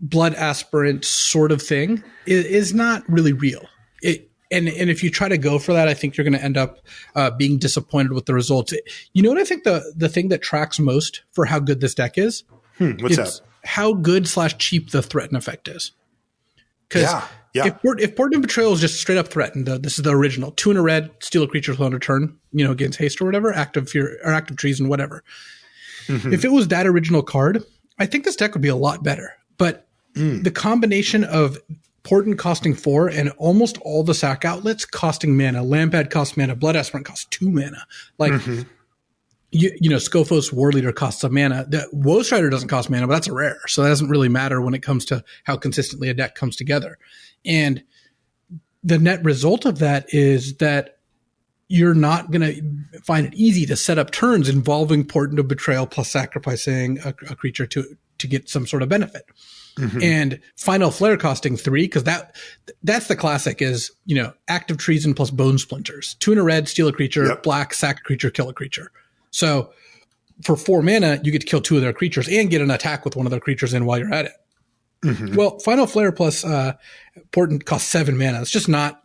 Blood Aspirant sort of thing is not really real. And if you try to go for that, I think you're going to end up being disappointed with the results. You know what I think the thing that tracks most for how good this deck is? What's that? How good / cheap the threaten effect is. Because if Portent of Betrayal is just straight up threatened, this is the original 2 and a red, steal a creature on a turn, against haste or whatever, active fear or active treason, whatever. Mm-hmm. If it was that original card, I think this deck would be a lot better. But the combination of Portent costing 4 and almost all the sack outlets costing mana. Lampad costs mana. Blood Aspirant costs 2 mana. Like, Scophos War Leader costs a mana. The Woe Strider doesn't cost mana, but that's a rare. So that doesn't really matter when it comes to how consistently a deck comes together. And the net result of that is that you're not going to find it easy to set up turns involving Portent of Betrayal plus sacrificing a creature to get some sort of benefit. Mm-hmm. And final flare costing 3, because that's the classic is, active treason plus bone splinters. 2 and a red, steal a creature, yep. Black, sack a creature, kill a creature. So for 4 mana, you get to kill 2 of their creatures and get an attack with one of their creatures in while you're at it. Mm-hmm. Well, final flare plus Portent costs 7 mana. It's just not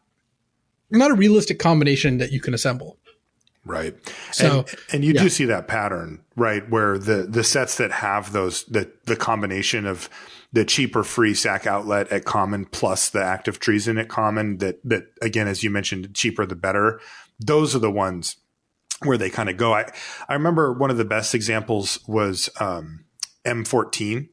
a realistic combination that you can assemble. Right. So, and you do see that pattern, right? Where the sets that have those, the combination of the cheaper free sack outlet at common plus the active treason at common that again, as you mentioned, cheaper the better. Those are the ones where they kind of go. I remember one of the best examples was M14.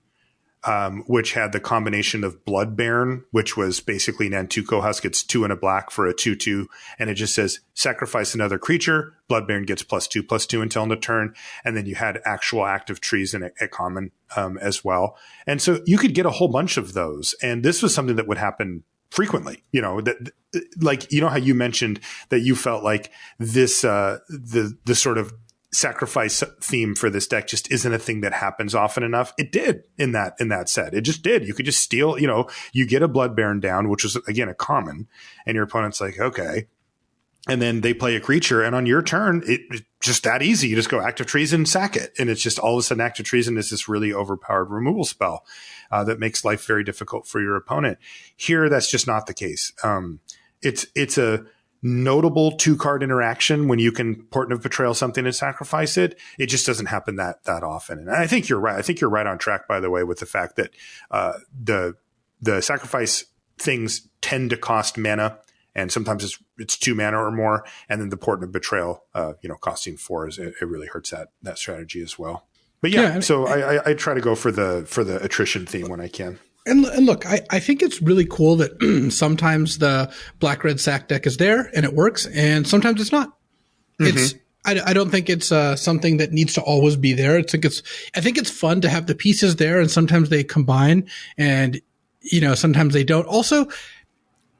Which had the combination of Blood Baron, which was basically Nantuko Husk. It's 2 and a black for a 2/2. And it just says sacrifice another creature. Blood Baron gets +2/+2 until end of turn. And then you had actual active treason at common as well. And so you could get a whole bunch of those. And this was something that would happen frequently, how you mentioned that you felt like this, the sort of sacrifice theme for this deck just isn't a thing that happens often enough. It did in that set. It just did. You could just steal, you get a Blood Baron down, which was again a common, and your opponent's like, okay. And then they play a creature, and on your turn, it's just that easy. You just go active treason, sack it. And it's just all of a sudden active treason is this really overpowered removal spell that makes life very difficult for your opponent. Here, that's just not the case. It's a notable 2-card interaction when you can Portent of Betrayal something and sacrifice it. It just doesn't happen that often. And I think you're right. I think you're right on track, by the way, with the fact that the sacrifice things tend to cost mana, and sometimes it's 2 mana or more. And then the Portent of Betrayal, costing 4 it really hurts that strategy as well. But so I try to go for the attrition theme when I can. And look, I think it's really cool that sometimes the black-red sack deck is there and it works, and sometimes it's not. Mm-hmm. I don't think it's something that needs to always be there. I think it's fun to have the pieces there, and sometimes they combine, and sometimes they don't. Also,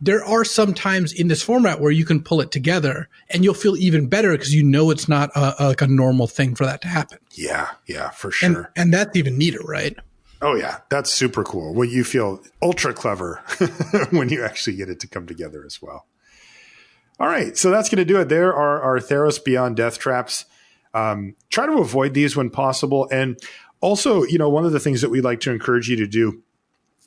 there are some times in this format where you can pull it together, and you'll feel even better because it's not like a normal thing for that to happen. Yeah, for sure. And that's even neater, right? Oh, yeah. That's super cool. Well, you feel ultra clever when you actually get it to come together as well. All right. So that's going to do it. There are our Theros Beyond Death-Traps. Try to avoid these when possible. And also, one of the things that we like to encourage you to do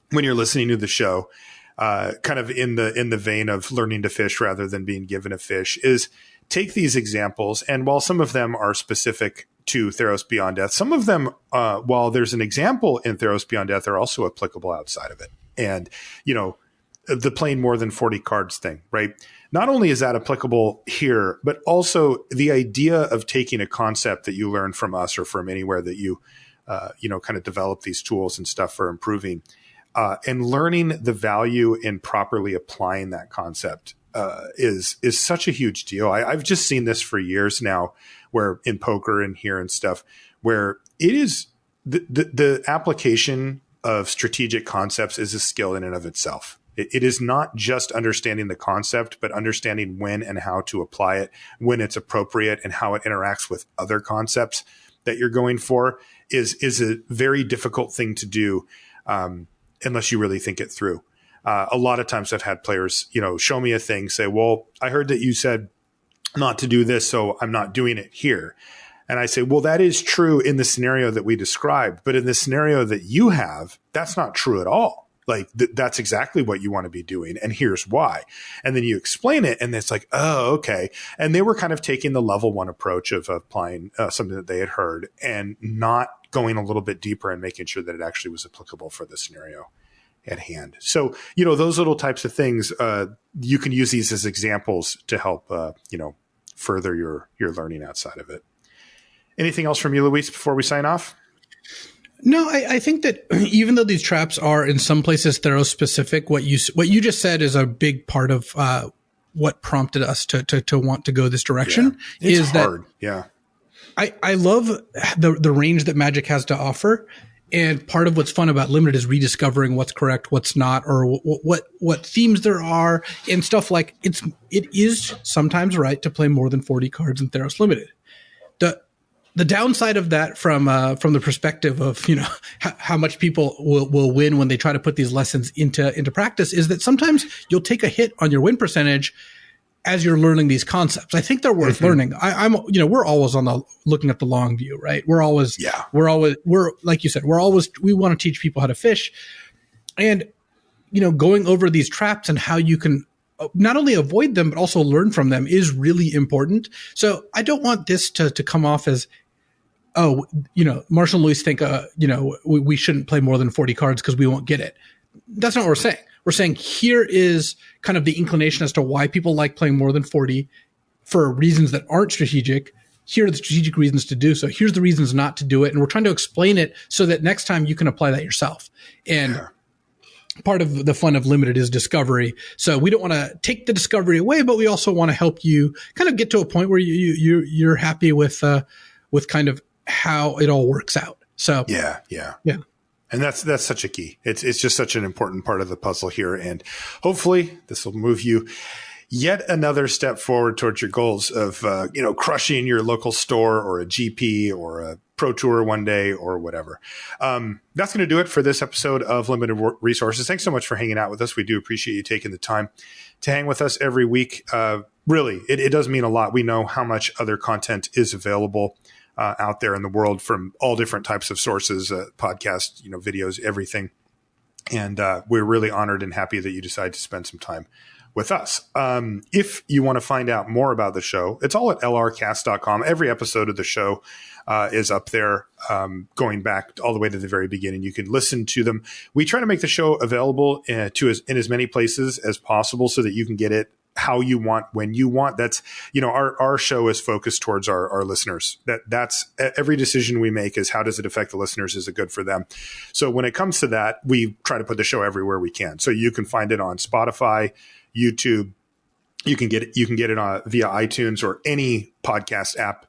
when you're listening to the show, kind of in the vein of learning to fish rather than being given a fish, is take these examples. And while some of them are specific to Theros Beyond Death, some of them, while there's an example in Theros Beyond Death, are also applicable outside of it. And, the playing more than 40 cards thing, right? Not only is that applicable here, but also the idea of taking a concept that you learn from us or from anywhere that you, kind of develop these tools and stuff for improving, and learning the value in properly applying that concept is such a huge deal. I've just seen this for years now, where in poker and here and stuff, where it is the application of strategic concepts is a skill in and of itself. It is not just understanding the concept, but understanding when and how to apply it, when it's appropriate, and how it interacts with other concepts that you're going for is a very difficult thing to do unless you really think it through. A lot of times I've had players, show me a thing, say, well, I heard that you said not to do this, so I'm not doing it here. And I say, well, that is true in the scenario that we described, but in the scenario that you have, that's not true at all. Like that's exactly what you want to be doing, and here's why. And then you explain it, and it's like, oh, okay. And they were kind of taking the level 1 approach of applying something that they had heard and not going a little bit deeper and making sure that it actually was applicable for the scenario at hand. So, those little types of things, you can use these as examples to help, further your learning outside of it. Anything else from you, Luis, before we sign off? No, I think that even though these traps are in some places Theros specific, what you just said is a big part of what prompted us to want to go this direction. Yeah, it's hard. I love the range that Magic has to offer. And part of what's fun about limited is rediscovering what's correct, what's not, or what themes there are, and stuff like it is sometimes right to play more than 40 cards in Theros Limited. The downside of that from the perspective of, how much people will win when they try to put these lessons into practice is that sometimes you'll take a hit on your win percentage as you're learning these concepts. I think they're worth learning. We're always looking at the long view, right? We're like you said, we want to teach people how to fish, and, going over these traps and how you can not only avoid them, but also learn from them is really important. So I don't want this to come off as, Marshall and Luis think, we shouldn't play more than 40 cards because we won't get it. That's not what we're saying. We're saying here is kind of the inclination as to why people like playing more than 40 for reasons that aren't strategic. Here are the strategic reasons to do so. Here's the reasons not to do it. And we're trying to explain it so that next time you can apply that yourself. And part of the fun of limited is discovery. So we don't want to take the discovery away, but we also want to help you kind of get to a point where you're happy with kind of how it all works out. So yeah. And that's such a key. It's just such an important part of the puzzle here. And hopefully this will move you yet another step forward towards your goals of, crushing your local store or a GP or a Pro Tour one day or whatever. That's going to do it for this episode of Limited Resources. Thanks so much for hanging out with us. We do appreciate you taking the time to hang with us every week. Really, it does mean a lot. We know how much other content is available out there in the world from all different types of sources, podcasts, videos, everything. And we're really honored and happy that you decided to spend some time with us. If you want to find out more about the show, it's all at lrcast.com. Every episode of the show is up there, going back all the way to the very beginning. You can listen to them. We try to make the show available in as many places as possible so that you can get it how you want, when you want. That's, our show is focused towards our listeners. That's every decision we make is how does it affect the listeners? Is it good for them? So when it comes to that, we try to put the show everywhere we can. So you can find it on Spotify, YouTube. You can get it on via iTunes or any podcast app,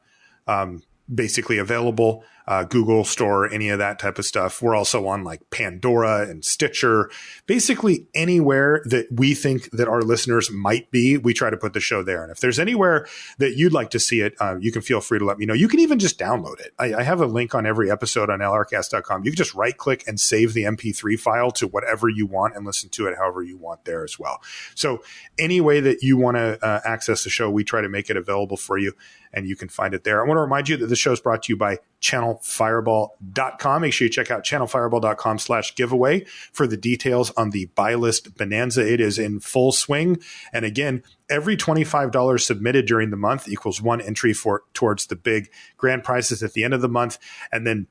basically available. Google Store, any of that type of stuff. We're also on like Pandora and Stitcher, basically anywhere that we think that our listeners might be, we try to put the show there. And if there's anywhere that you'd like to see it, you can feel free to let me know. You can even just download it. I have a link on every episode on lrcast.com. You can just right click and save the MP3 file to whatever you want and listen to it however you want there as well. So any way that you want to access the show, we try to make it available for you, and you can find it there. I want to remind you that the show is brought to you by channelfireball.com. Make sure you check out channelfireball.com/giveaway for the details on the buy list bonanza. It is in full swing. And again, every $25 submitted during the month equals one entry towards the big grand prizes at the end of the month. And then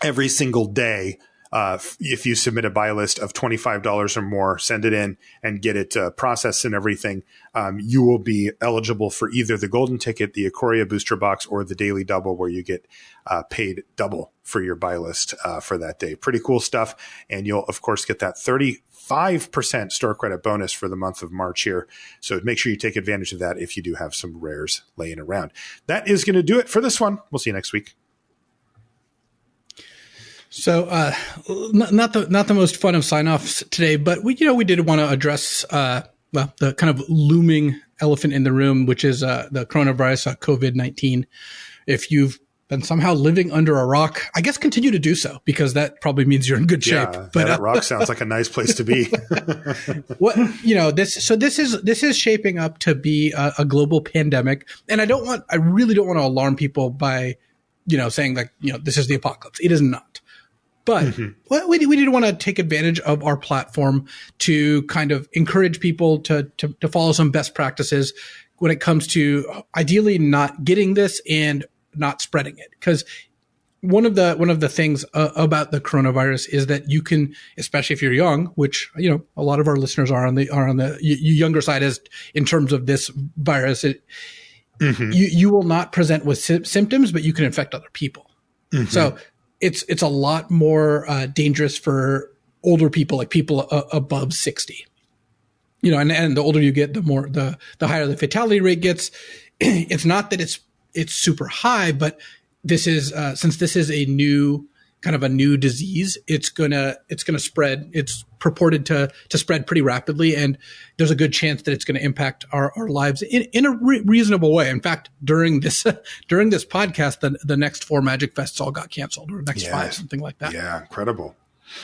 every single day, if you submit a buy list of $25 or more, send it in and get it processed and everything, you will be eligible for either the golden ticket, the Ikoria booster box, or the daily double, where you get paid double for your buy list for that day. Pretty cool stuff. And you'll, of course, get that 35% store credit bonus for the month of March here. So make sure you take advantage of that if you do have some rares laying around. That is going to do it for this one. We'll see you next week. So, not the most fun of sign-offs today, but we did want to address, the kind of looming elephant in the room, which is, the coronavirus, COVID-19. If you've been somehow living under a rock, I guess continue to do so, because that probably means you're in good shape. But that rock sounds like a nice place to be. This is shaping up to be a global pandemic. And I really don't want to alarm people by, saying like, this is the apocalypse. It is not. But we did want to take advantage of our platform to kind of encourage people to follow some best practices when it comes to ideally not getting this and not spreading it. Because one of the things about the coronavirus is that you can, especially if you're young, which a lot of our listeners are on the younger side as in terms of this virus, you will not present with symptoms, but you can infect other people. So it's a lot more dangerous for older people, like people above 60. And the older you get, the higher the fatality rate gets. It's not that it's super high, but this is since this is a new kind of a new disease, it's gonna spread. It's purported to spread pretty rapidly, and there's a good chance that it's going to impact our lives in a reasonable way. In fact, during this podcast, the next 4 Magic Fests all got canceled, or next 5, something like that. Yeah, incredible.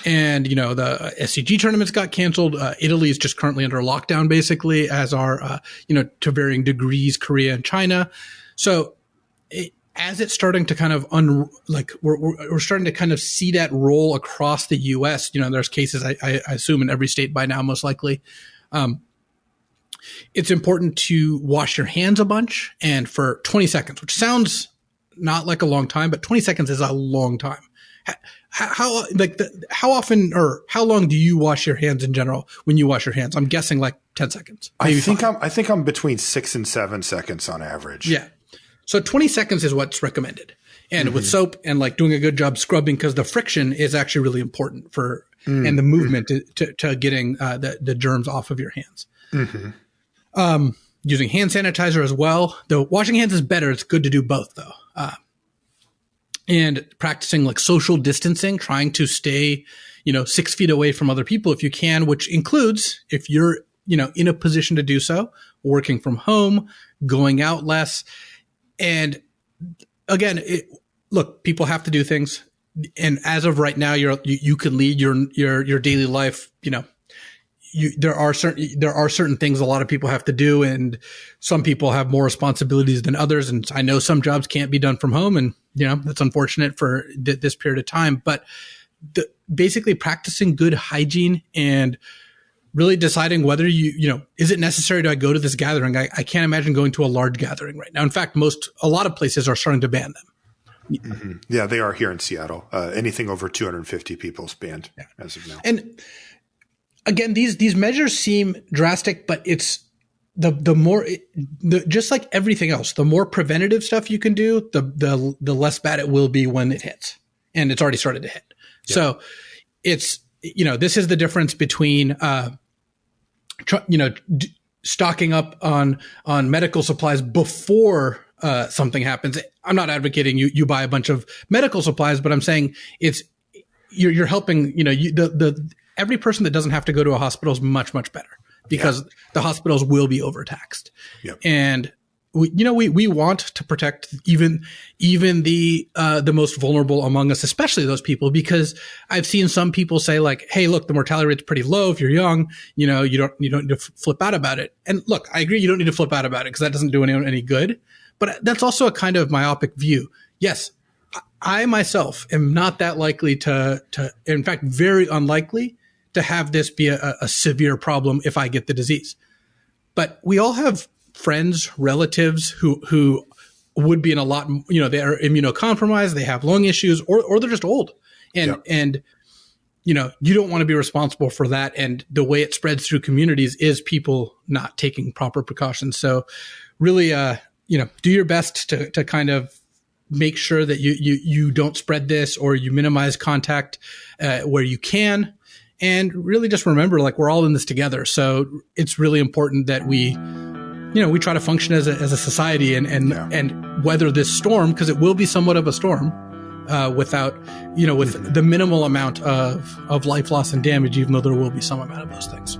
And, the SCG tournaments got canceled. Italy is just currently under lockdown, basically, as are, to varying degrees, Korea and China. So as it's starting to kind of we're starting to kind of see that roll across the U.S. There's cases, I assume, in every state by now, most likely. It's important to wash your hands a bunch, and for 20 seconds, which sounds not like a long time, but 20 seconds is a long time. How often or how long do you wash your hands in general when you wash your hands? I'm guessing like 10 seconds. I think I'm between 6 and 7 seconds on average. Yeah. So 20 seconds is what's recommended. And with soap and like doing a good job scrubbing, because the friction is actually really important for, and the movement to getting the germs off of your hands. Using hand sanitizer as well. Though washing hands is better. It's good to do both though. And practicing like social distancing, trying to stay, 6 feet away from other people if you can, which includes, if you're, in a position to do so, working from home, going out less. And again, look, people have to do things. And as of right now, you can lead your daily life, there are certain things a lot of people have to do, and some people have more responsibilities than others. And I know some jobs can't be done from home, and that's unfortunate for this period of time. But basically practicing good hygiene and really deciding whether is it necessary to go to this gathering? I can't imagine going to a large gathering right now. In fact, a lot of places are starting to ban them. Yeah, they are here in Seattle. Anything over 250 people is banned as of now. And again, these measures seem drastic, but it's the more just like everything else, the more preventative stuff you can do, the less bad it will be when it hits, and it's already started to hit. Yeah. So it's this is the difference between stocking up on medical supplies before something happens. I'm not advocating you buy a bunch of medical supplies, but I'm saying you're helping. Every person that doesn't have to go to a hospital is much, much better, because the hospitals will be overtaxed. Yep. And we want to protect even the most vulnerable among us, especially those people, because I've seen some people say like, hey, look, the mortality rate's pretty low. If you're young, you don't need to flip out about it. And look, I agree. You don't need to flip out about it, because that doesn't do anyone any good. But that's also a kind of myopic view. Yes. I myself am not that likely to, in fact, very unlikely to have this be a severe problem if I get the disease. But we all have friends, relatives who would be in a lot, they are immunocompromised, they have lung issues, or they're just old. And you don't want to be responsible for that. And the way it spreads through communities is people not taking proper precautions. So really, do your best to kind of make sure that you don't spread this, or you minimize contact where you can. And really just remember, like, we're all in this together. So it's really important that we try to function as a society and weather this storm, because it will be somewhat of a storm without, with the minimal amount of life loss and damage, even though there will be some amount of those things.